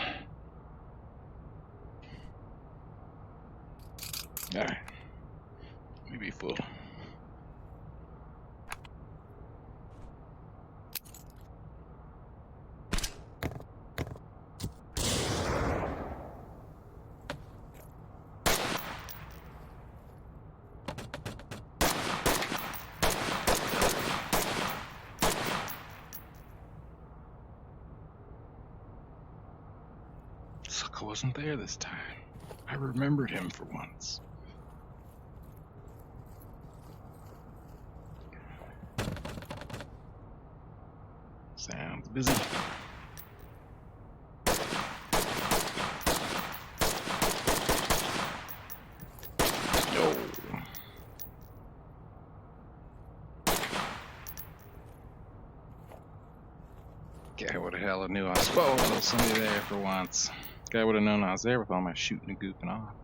Alright. Maybe full. Sucker wasn't there this time. I remembered him for once. Sounds busy. Yo. Guy would have hella knew I was. Whoa, there was somebody there for once. Guy would have known I was there with all my shooting and goofing off.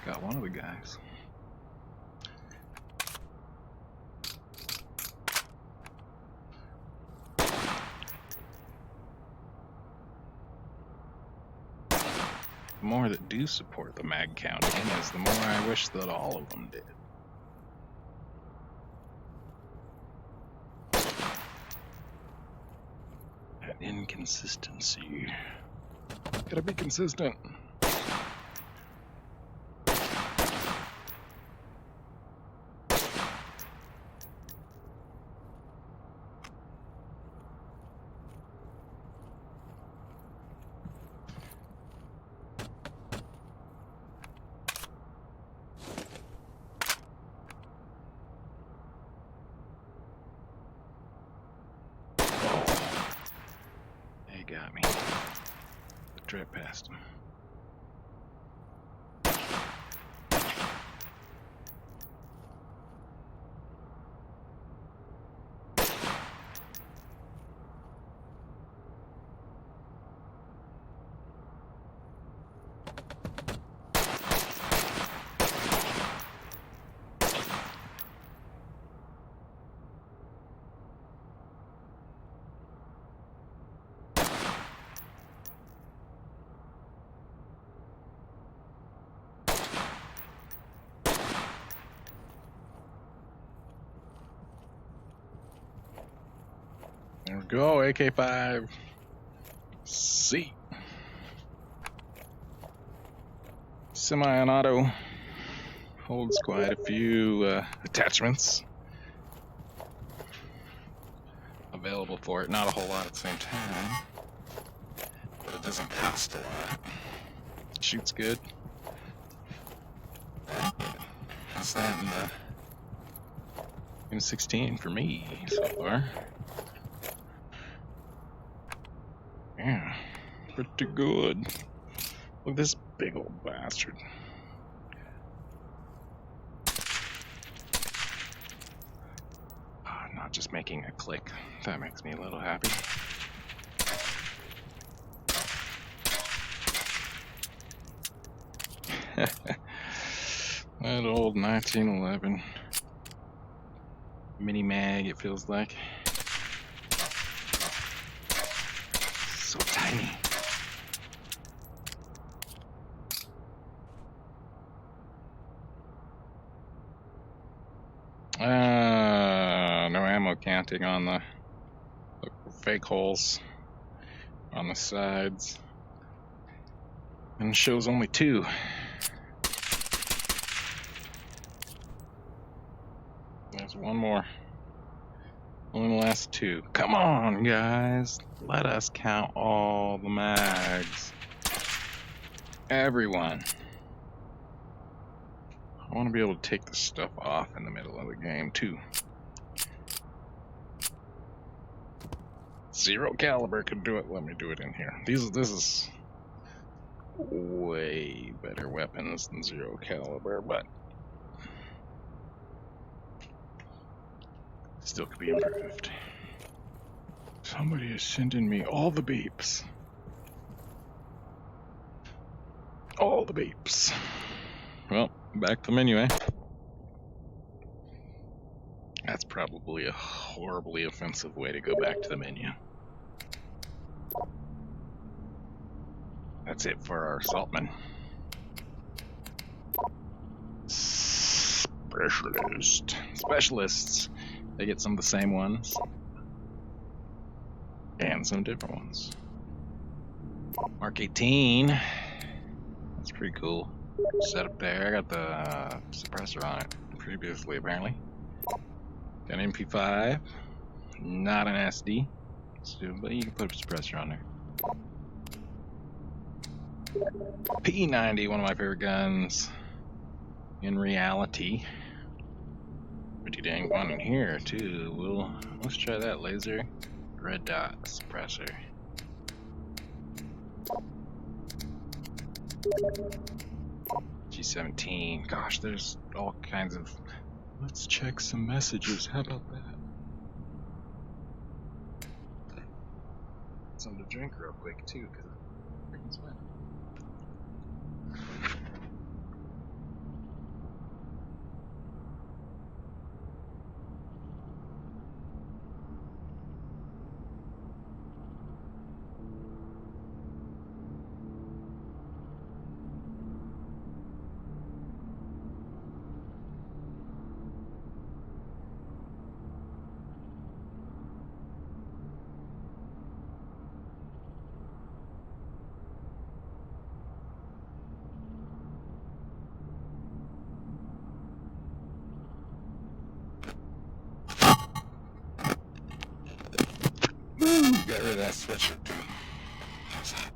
Got one of the guys. The more that do support the mag counting is the more I wish that all of them did. That inconsistency. Gotta be consistent. Got me. Drip past him. There we go, AK-5. C. Semi-auto. Holds quite a few attachments available for it. Not a whole lot at the same time, but it doesn't cost a lot. Shoots good. That's that in the M16 for me so far. Yeah, pretty good. Look at this big old bastard. Oh, not just making a click. That makes me a little happy. That old 1911 mini mag, it feels like. So tiny. No ammo counting on the fake holes on the sides. And it shows only 2. There's one more. Only the last 2. Come on, guys. Let us count all the mags. Everyone. I want to be able to take this stuff off in the middle of the game, too. Zero caliber could do it. Let me do it in here. This is way better weapons than zero caliber, but still could be improved. Somebody is sending me all the beeps. All the beeps. Well, back to the menu, eh? That's probably a horribly offensive way to go back to the menu. That's it for our assaultmen. Specialists. They get some of the same ones. And some different ones. Mark 18. That's pretty cool. Set up there. I got the suppressor on it previously, apparently. Got an MP5. Not an SD. So, but you can put a suppressor on there. P90, one of my favorite guns. In reality. Pretty dang fun in here, too. Let's try that laser. Red dot suppressor. G17. Gosh, there's all kinds of... Let's check some messages. How about that? Something to drink real quick, too, because I'm freaking sweating. Get rid of that sweatshirt. How's that?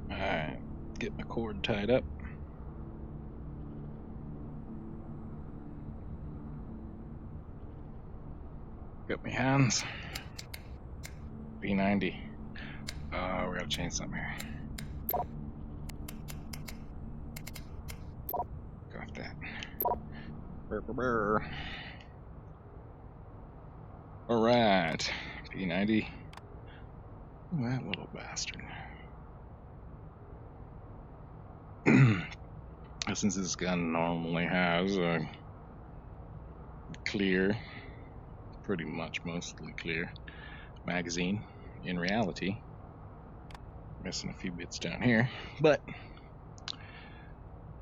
Alright, get my cord tied up. Got my hands. B90. We gotta change something here. Go off that. Alright. B90. That little bastard. Since this gun normally has a clear, pretty much mostly clear magazine, in reality, missing a few bits down here, but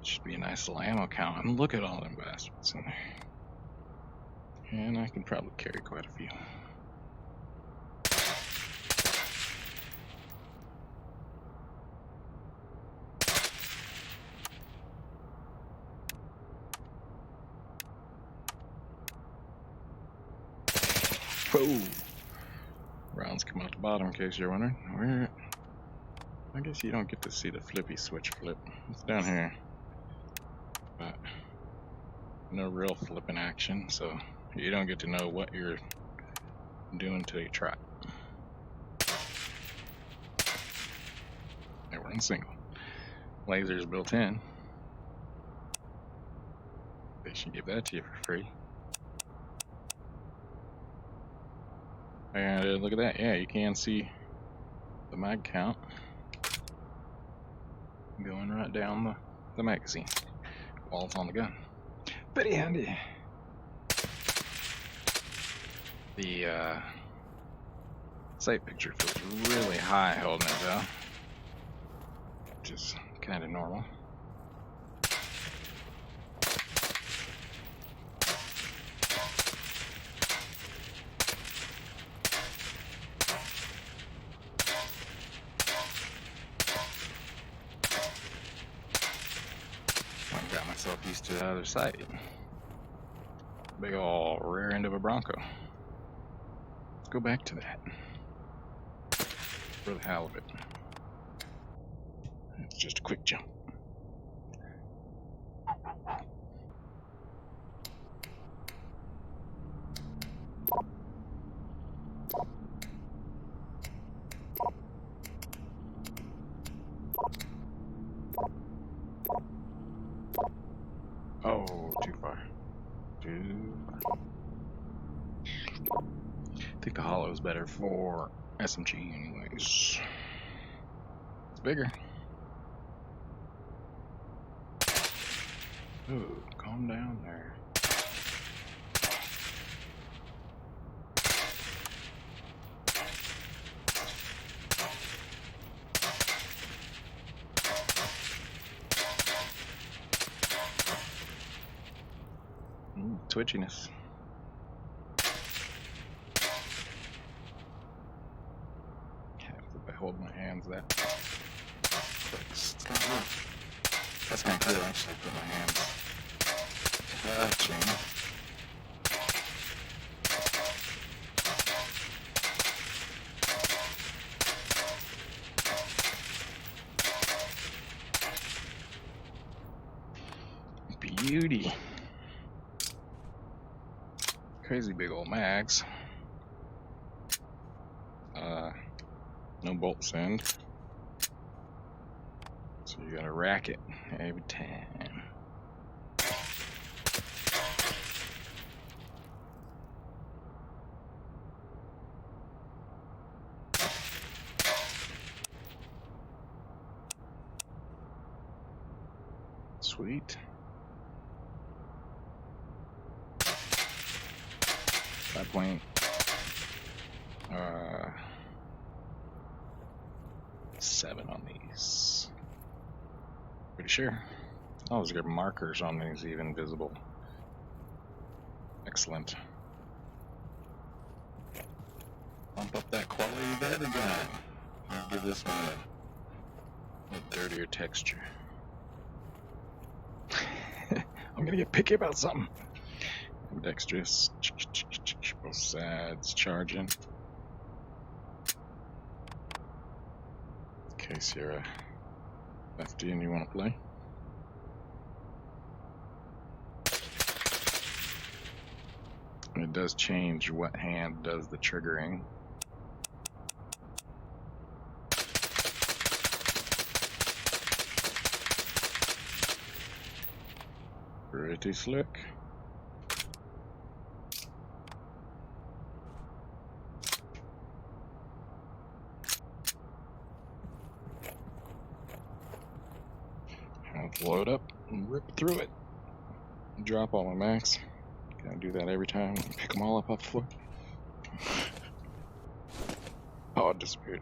should be a nice little ammo count. And look at all them bastards in there. And I can probably carry quite a few. Whoa! Rounds come out the bottom, in case you're wondering. Where? I guess you don't get to see the flippy switch flip. It's down here. But no real flipping action, so you don't get to know what you're doing until you try. They were in single. Lasers built in. They should give that to you for free. And look at that, yeah, you can see the mag count going right down the magazine while it's on the gun. Pretty handy. The sight picture feels really high holding it though, which is kind of normal. Got myself used to the other side. Big ol' rear end of a Bronco. go back to that. For the hell of it. It's just a quick jump. Oh, too far. Too far. I think the hollow is better for SMG anyways. It's bigger. Ooh, calm down there. Twitchiness. Have to hold my hands that. That's kind of cool actually, put my hands touching. Beauty. Crazy big old mags. No bolt send. So you gotta rack it every time. Sweet. That point. 7 on these. Pretty sure. Oh, there's good markers on these even visible. Excellent. Bump up that quality of that again. I'll give this one a dirtier texture. I'm gonna get picky about something. Ambidextrous. Both sides charging. In case you're a lefty and you want to play. And it does change what hand does the triggering. Pretty slick. Have to load up and rip through it. Drop all my max. Gotta do that every time. Pick them all up off the floor. Oh, it disappeared.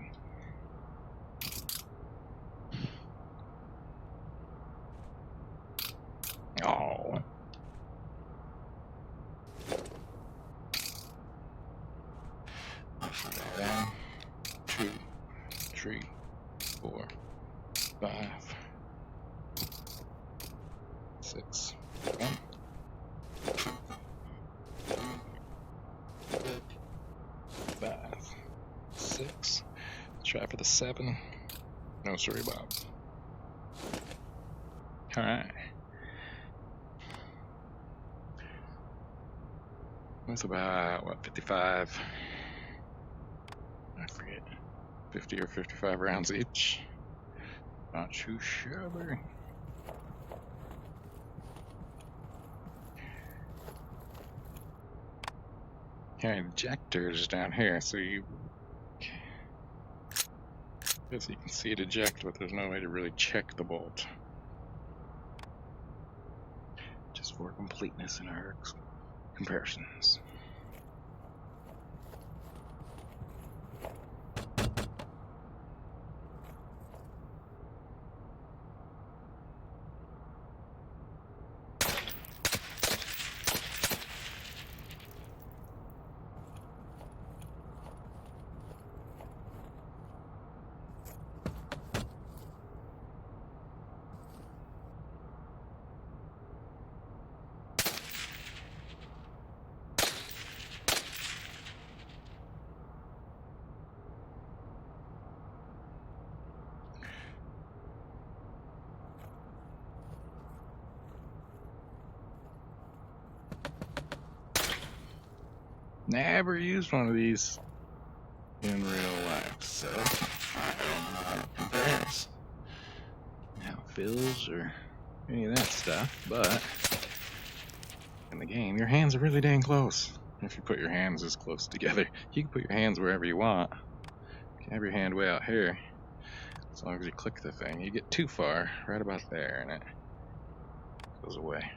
Oh. 1, 2, 3, 4, 5, 6. 1, 2, 3, 4, 5, 6. Let's try for the 7. No, sorry, Bob. Alright. That's about, what, 55? I forget. 50 or 55 rounds each. Not too shabby. Okay, ejectors down here, so you guess you can see it eject, but there's no way to really check the bolt. Just for completeness in our comparisons. Never used one of these in real life, so I don't know how it compares. How it feels or any of that stuff, but in the game, your hands are really dang close. If you put your hands as close together, you can put your hands wherever you want. You can have your hand way out here. As long as you click the thing, you get too far, right about there, and it goes away.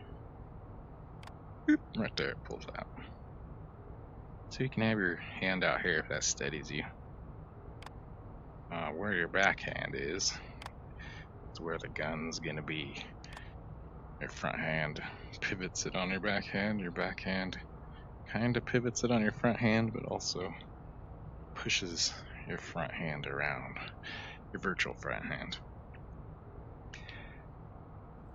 Boop, right there, it pulls out. So you can have your hand out here if that steadies you. Where your backhand is where the gun's gonna be. Your front hand pivots it on your backhand kind of pivots it on your front hand, but also pushes your front hand around, your virtual front hand.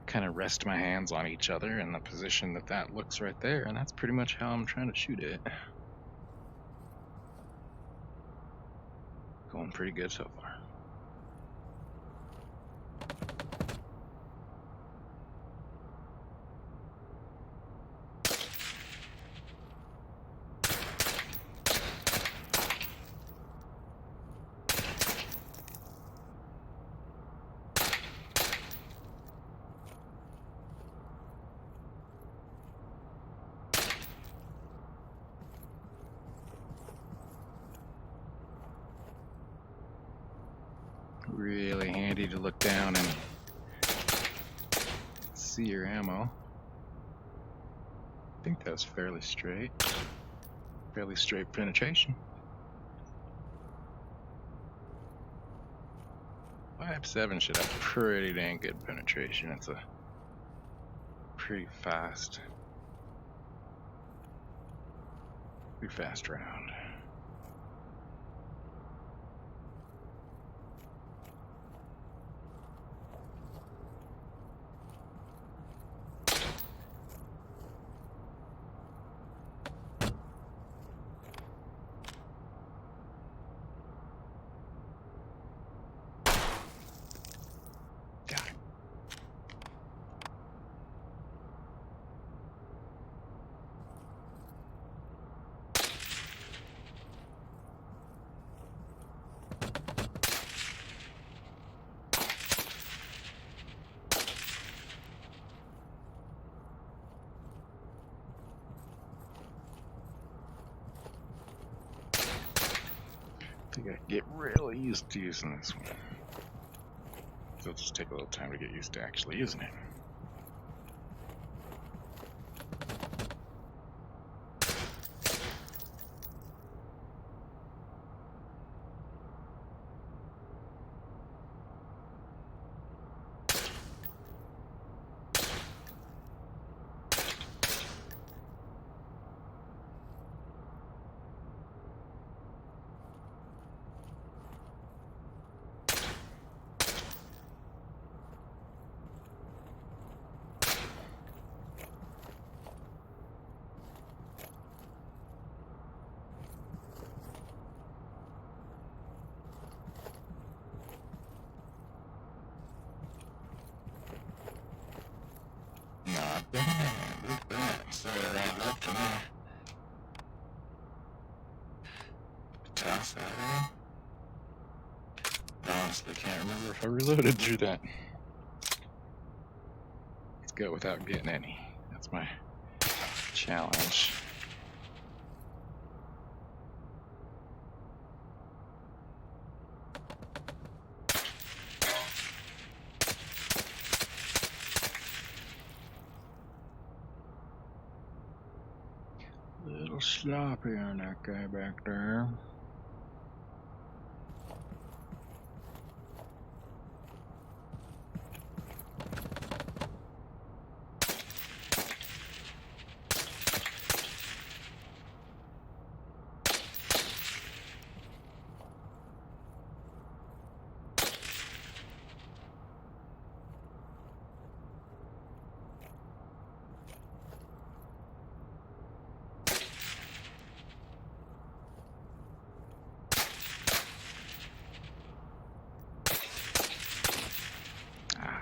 Kind of rest my hands on each other in the position that looks right there, and that's pretty much how I'm trying to shoot it. Going pretty good so far. Really handy to look down and see your ammo. I think that was fairly straight penetration. 5.7 should have pretty dang good penetration. It's a pretty fast round. I think I get really used to using this one. It'll just take a little time to get used to actually using it. Not bad, not bad. So that up to there. Toss that in. Honestly, can't remember if I reloaded through that. Let's go without getting any. That's my challenge. A little sloppy on that guy back there.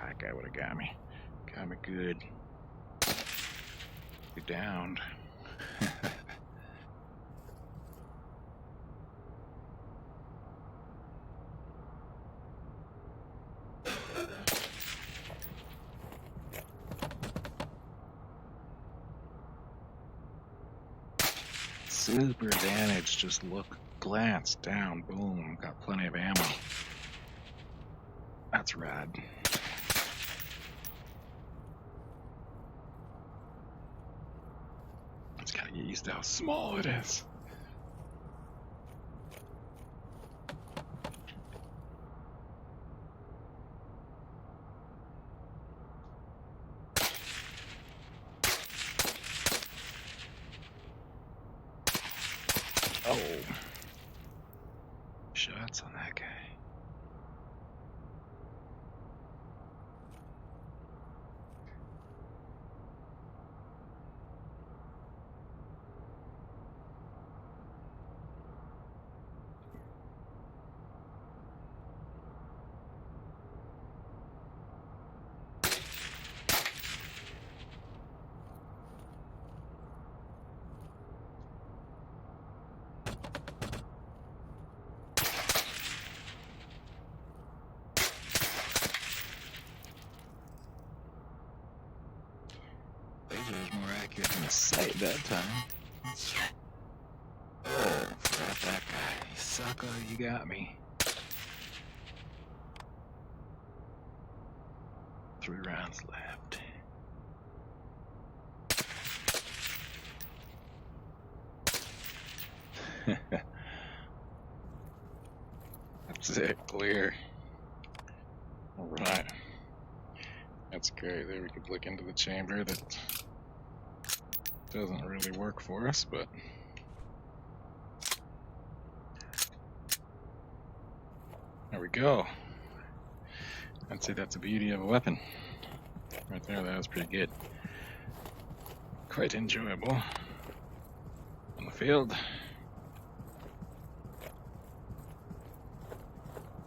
That guy would have got me. Got me good. He downed. super damaged. Just look, glance down, boom, got plenty of ammo. That's rad. Just gotta get used to how small it is. Oh. Shots on that guy. Laser was more accurate than the sight that time. Oh, forgot that guy. Sucker, you got me. 3 rounds left. That's it, clear. Alright. That's great. There we could look into the chamber that doesn't really work for us, but there we go. I'd say that's the beauty of a weapon. Right there, that was pretty good. Quite enjoyable. On the field.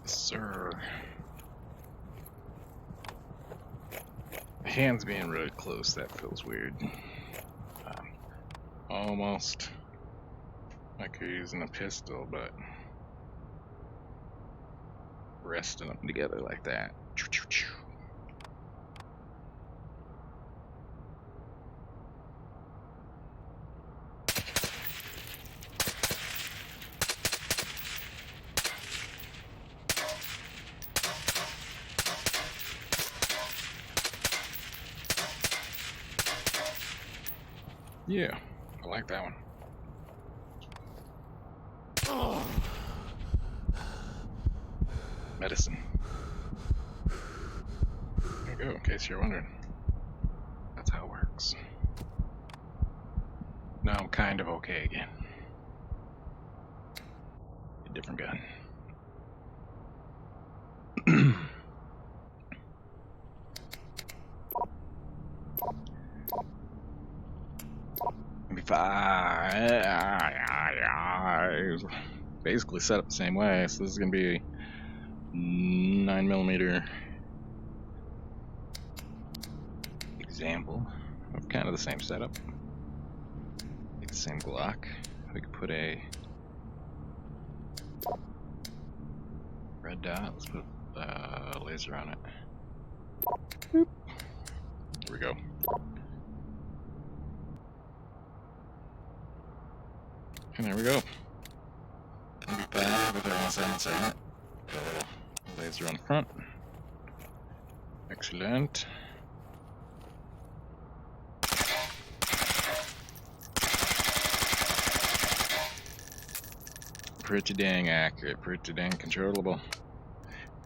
Yes, sir. My hands being really close, that feels weird. Almost like you're using a pistol, but resting them together like that. Yeah, I like that one. Oh. Medicine. There you go, in case you're wondering. That's how it works. Now I'm kind of okay again. A different gun. Basically set up the same way, so this is going to be 9mm example of kind of the same setup. Take the same Glock. We could put a red dot. Let's put a laser on it. Boop. There we go. And there we go. MP5 with everyone silencing it. Laser on the front. Excellent. Pretty dang accurate, pretty dang controllable.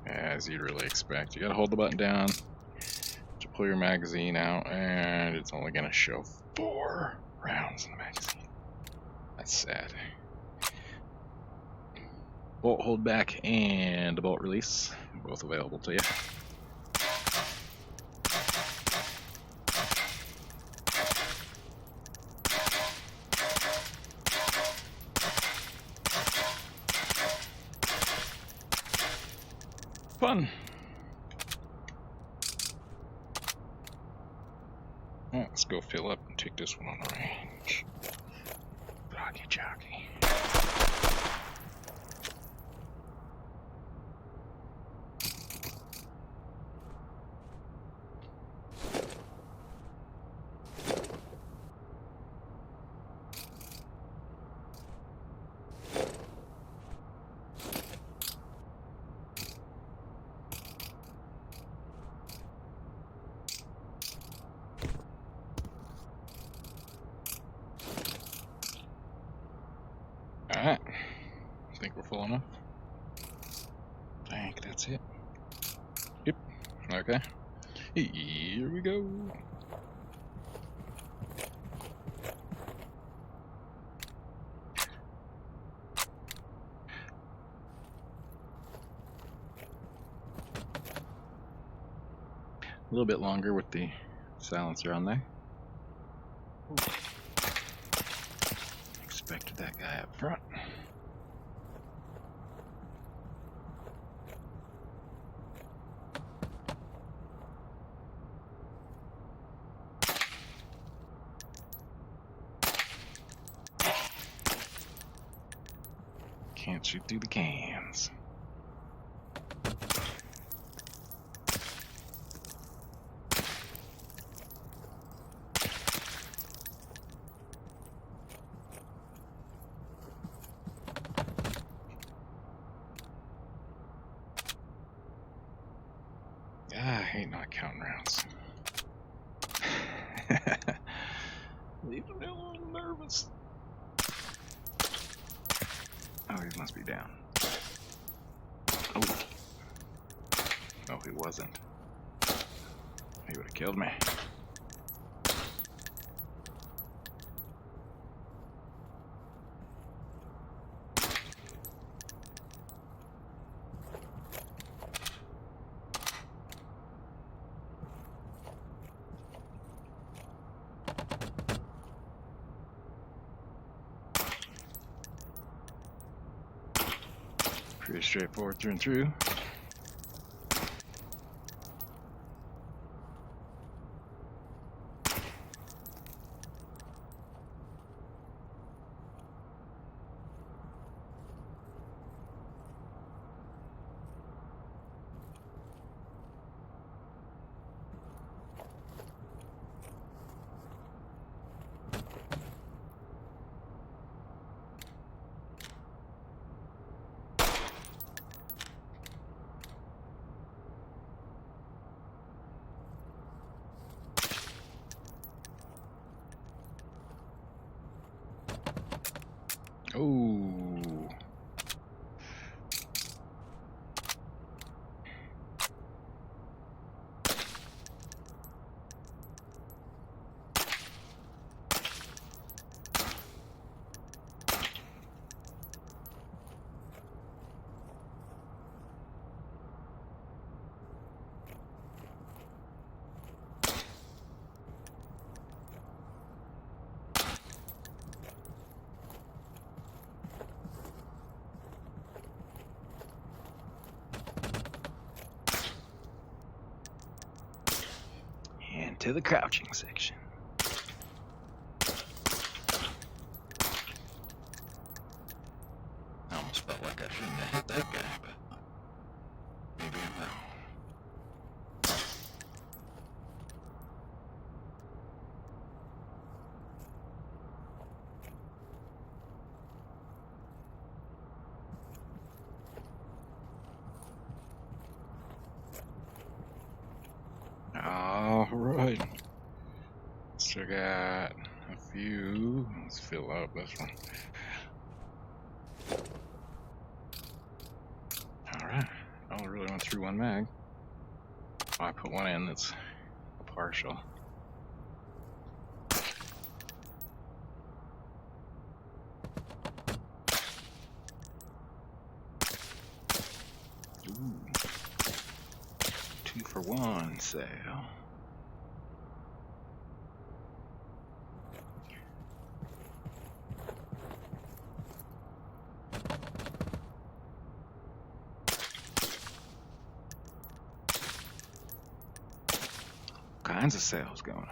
As you'd really expect. You gotta hold the button down to pull your magazine out, and it's only gonna show 4 rounds in the magazine. That's sad. Bolt hold back and a bolt release, both available to you. Fun. Well, let's go fill up and take this one on the range. Jockey jockey. Okay. Here we go. A little bit longer with the silencer on there. Ooh. Expected that guy up front. Can't shoot through the cans. I hate not counting rounds. Leaving me a little nervous. Oh, he must be down. Oh. No, he wasn't. He would have killed me. Pretty straightforward through and through. Oh. And to the crouching section. I almost felt like I shouldn't have hit that guy, but maybe I will. All right. Still got a few. Let's fill up this one. All right. I only really went through one mag. I put one in that's a partial. Ooh. 2-for-1 sale. Kinds of sales going on.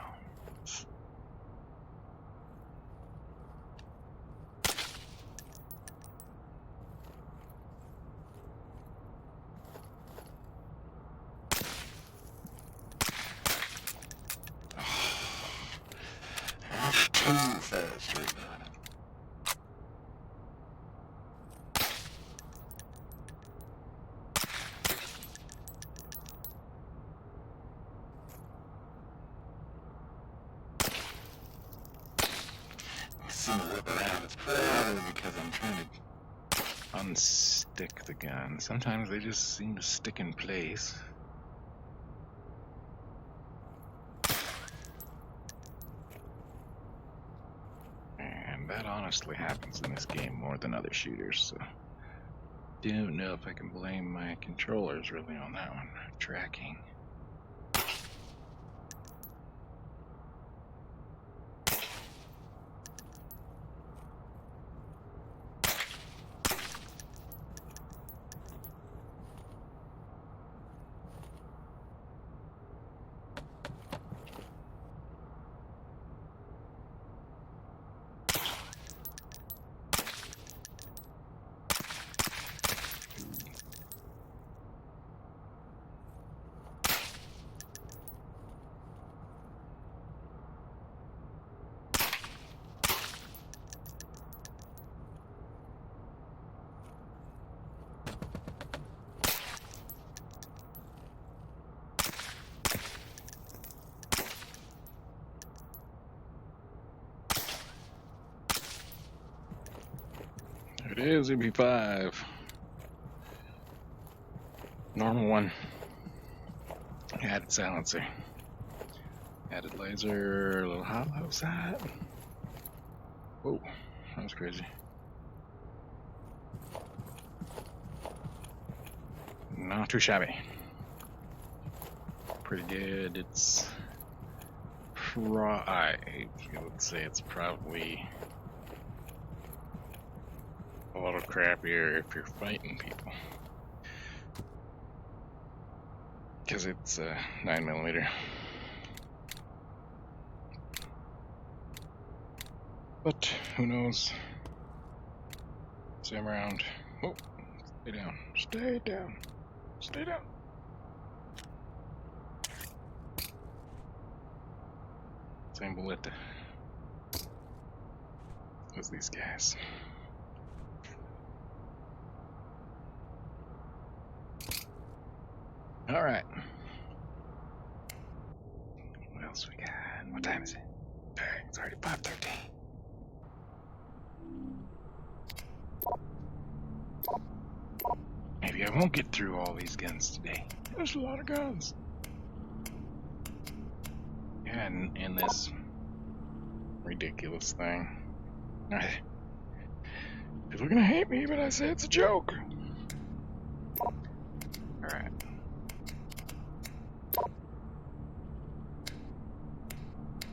Too fast right now. See me whip around. It's probably because I'm trying to unstick the gun. Sometimes they just seem to stick in place. honestly happens in this game more than other shooters, so don't know if I can blame my controllers really on that one. Tracking. There it is, MP5. Normal one. Added silencer. Added laser, a little hollow sight. Whoa, that was crazy. Not too shabby. Pretty good. It's I would say it's probably a little crappier if you're fighting people, because it's 9mm. But who knows? Same round. Oh, stay down. Stay down. Stay down. Same bullet as these guys. All right. What else we got? What time is it? Dang, it's already 5:13. Maybe I won't get through all these guns today. There's a lot of guns. Yeah, and in this ridiculous thing. People are gonna hate me, but I say it's a joke. Alright.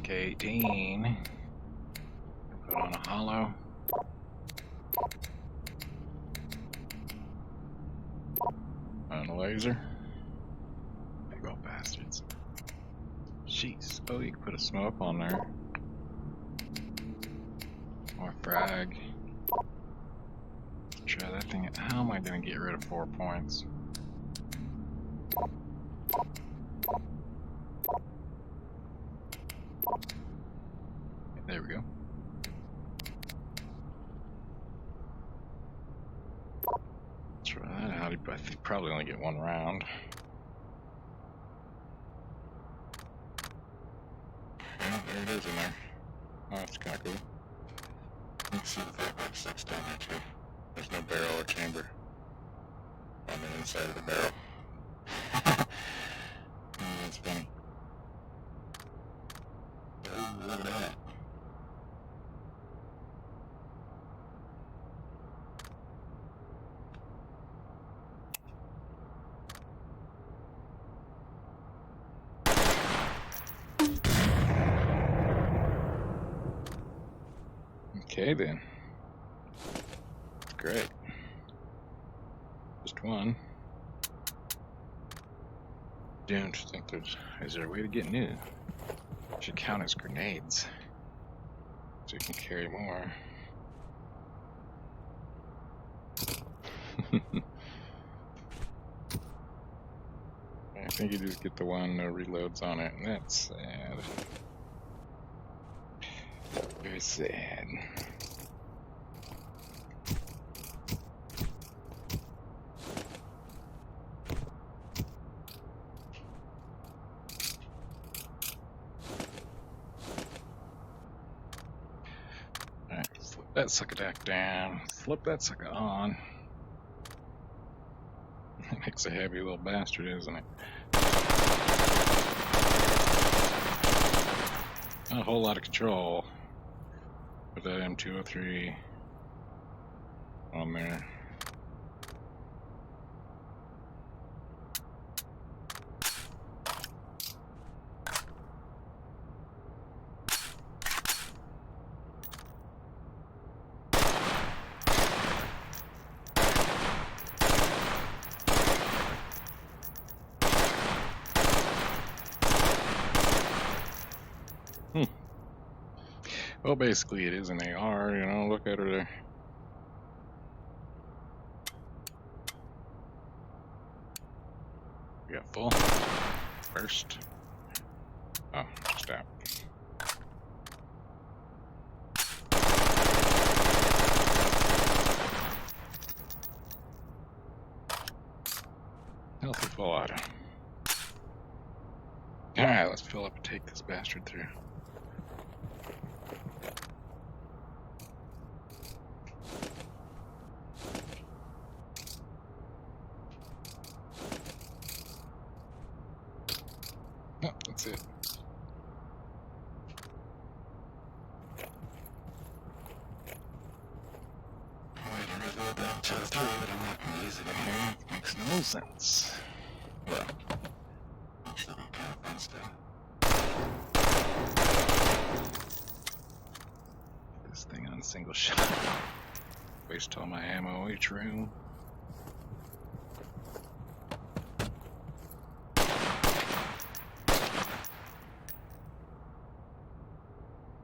K18. Put on a hollow. On a laser. Big old bastards. Jeez. Oh, you can put a smoke on there. Or frag. Try that thing. How am I gonna get rid of 4 points? There we go. Try that out. I think probably only get 1 round. Oh, there it is in there. Oh, that's kind of cool. Let's see the 5.56 down there too. There's no barrel or chamber on the inside of the barrel. Oh, that's funny. Oh, look at that. Okay then. Great. Just 1. Don't think is there a way to get new? Should count as grenades. So you can carry more. I think you just get the 1, no reloads on it, and that's sad. Very sad. Alright, flip that sucker back down. Flip that sucker on. It makes a heavy little bastard, isn't it? Not a whole lot of control. Put that M203 on there. Well, basically it is an AR, you know, look at her there. We got full. First. Oh, just out. Healthy full auto. Alright, let's fill up and take this bastard through. Oh, that's it. Makes no sense. Well, this thing on single shot. Waste all my ammo each room.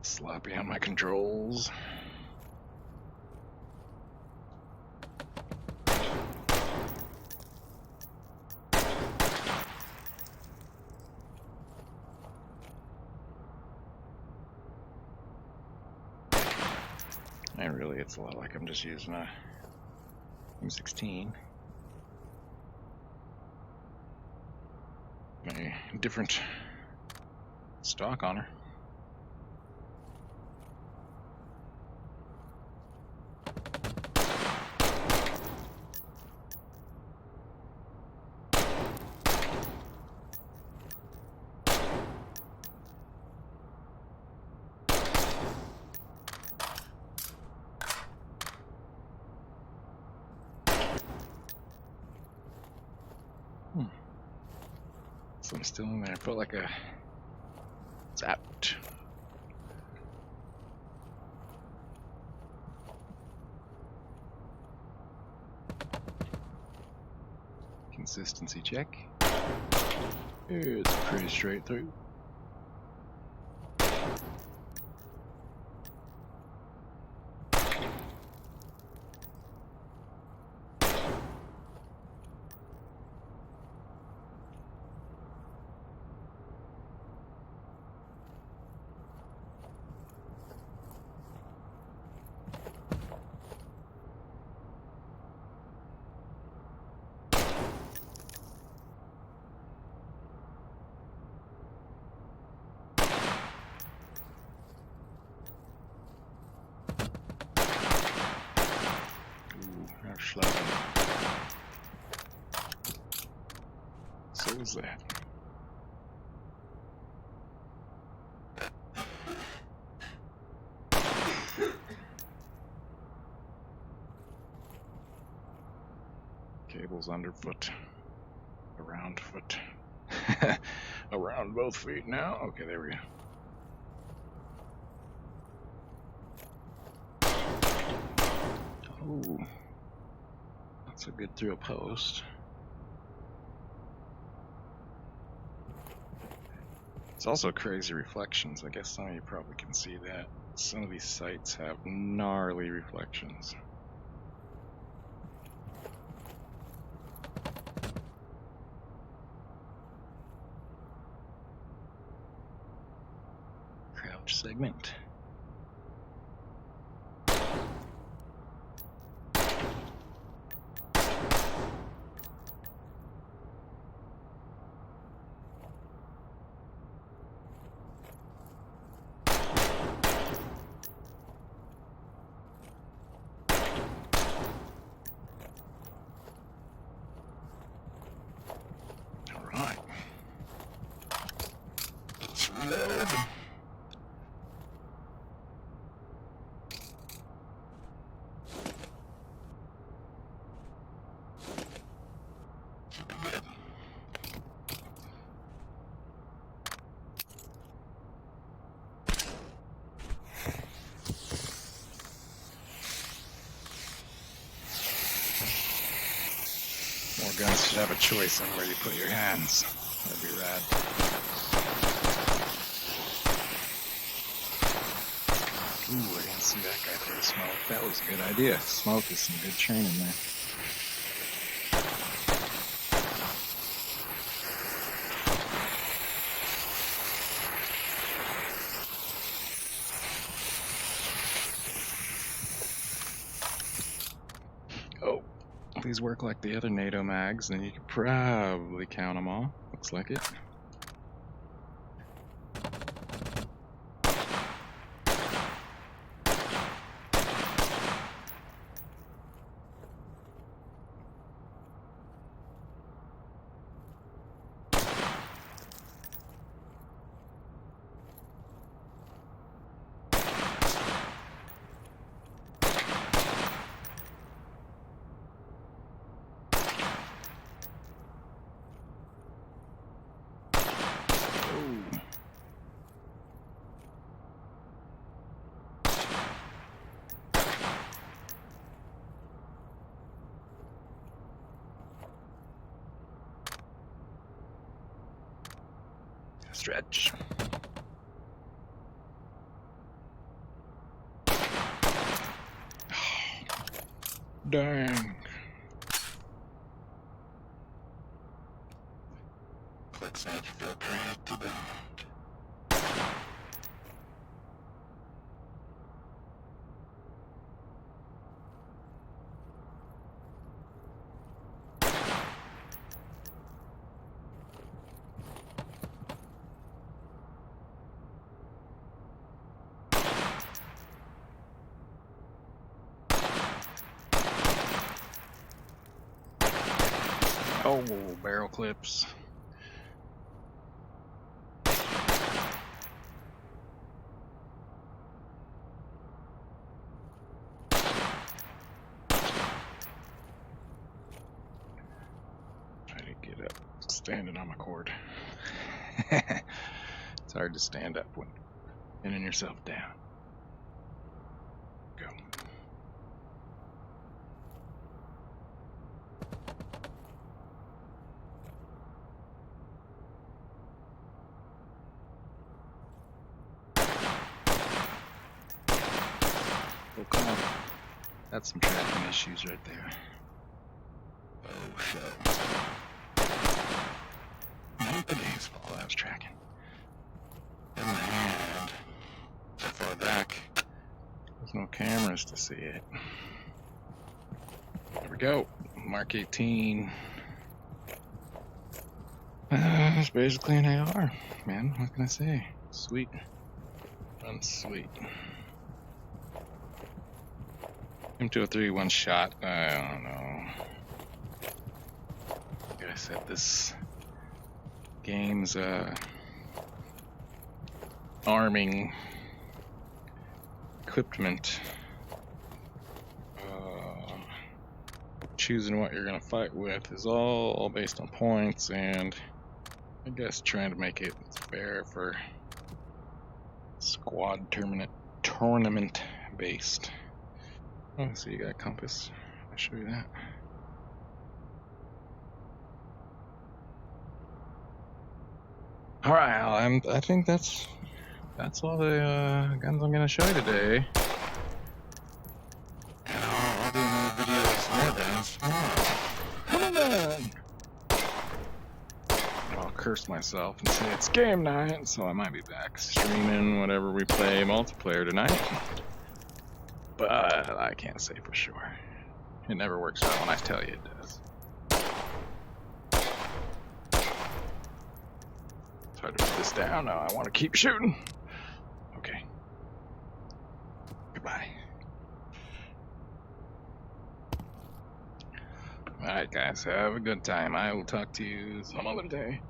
Sloppy on my controls. And really, it's a lot like I'm just using a M16. A different stock on her. So I'm still in there. I felt like a zapped. Consistency check. It's pretty straight through. So is that. Cables underfoot. Around foot. Around both feet now. Okay, there we go. Oh. That's a good through a post. It's also crazy reflections. I guess some of you probably can see that. Some of these sites have gnarly reflections. Crouch segment. Alright. Let's reload. should have a choice on where you put your hands. That'd be rad. Ooh, I didn't see that guy throw smoke. That was a good idea. Smoke is some good training there. Oh, if these work like the other NATO mags, then you could probably count them all. Looks like it. Stretch. Dang. Let's make you feel great to them. Oh, barrel clips. Try to get up standing on my cord. It's hard to stand up when pinning yourself down. Go. Oh, come on. That's some tracking issues right there. Oh, show. Not the baseball I was tracking. In the hand. So far back, there's no cameras to see it. There we go. Mark 18. It's basically an AR, man. What can I say? Sweet. Runs sweet. M203 one shot. I don't know. Like I said, this game's arming equipment. Choosing what you're gonna fight with is all based on points, and I guess trying to make it fair for squad tournament based. Oh, so you got a compass. I'll show you that. All right, I think that's all the guns I'm gonna show you today. And I'll do another video that's more than I'll curse myself and say it's game night, so I might be back streaming whatever we play multiplayer tonight. But I can't say for sure. It never works out when I tell you it does. It's hard to put this down. No, I want to keep shooting. Okay. Goodbye. Alright guys, have a good time. I will talk to you some other day.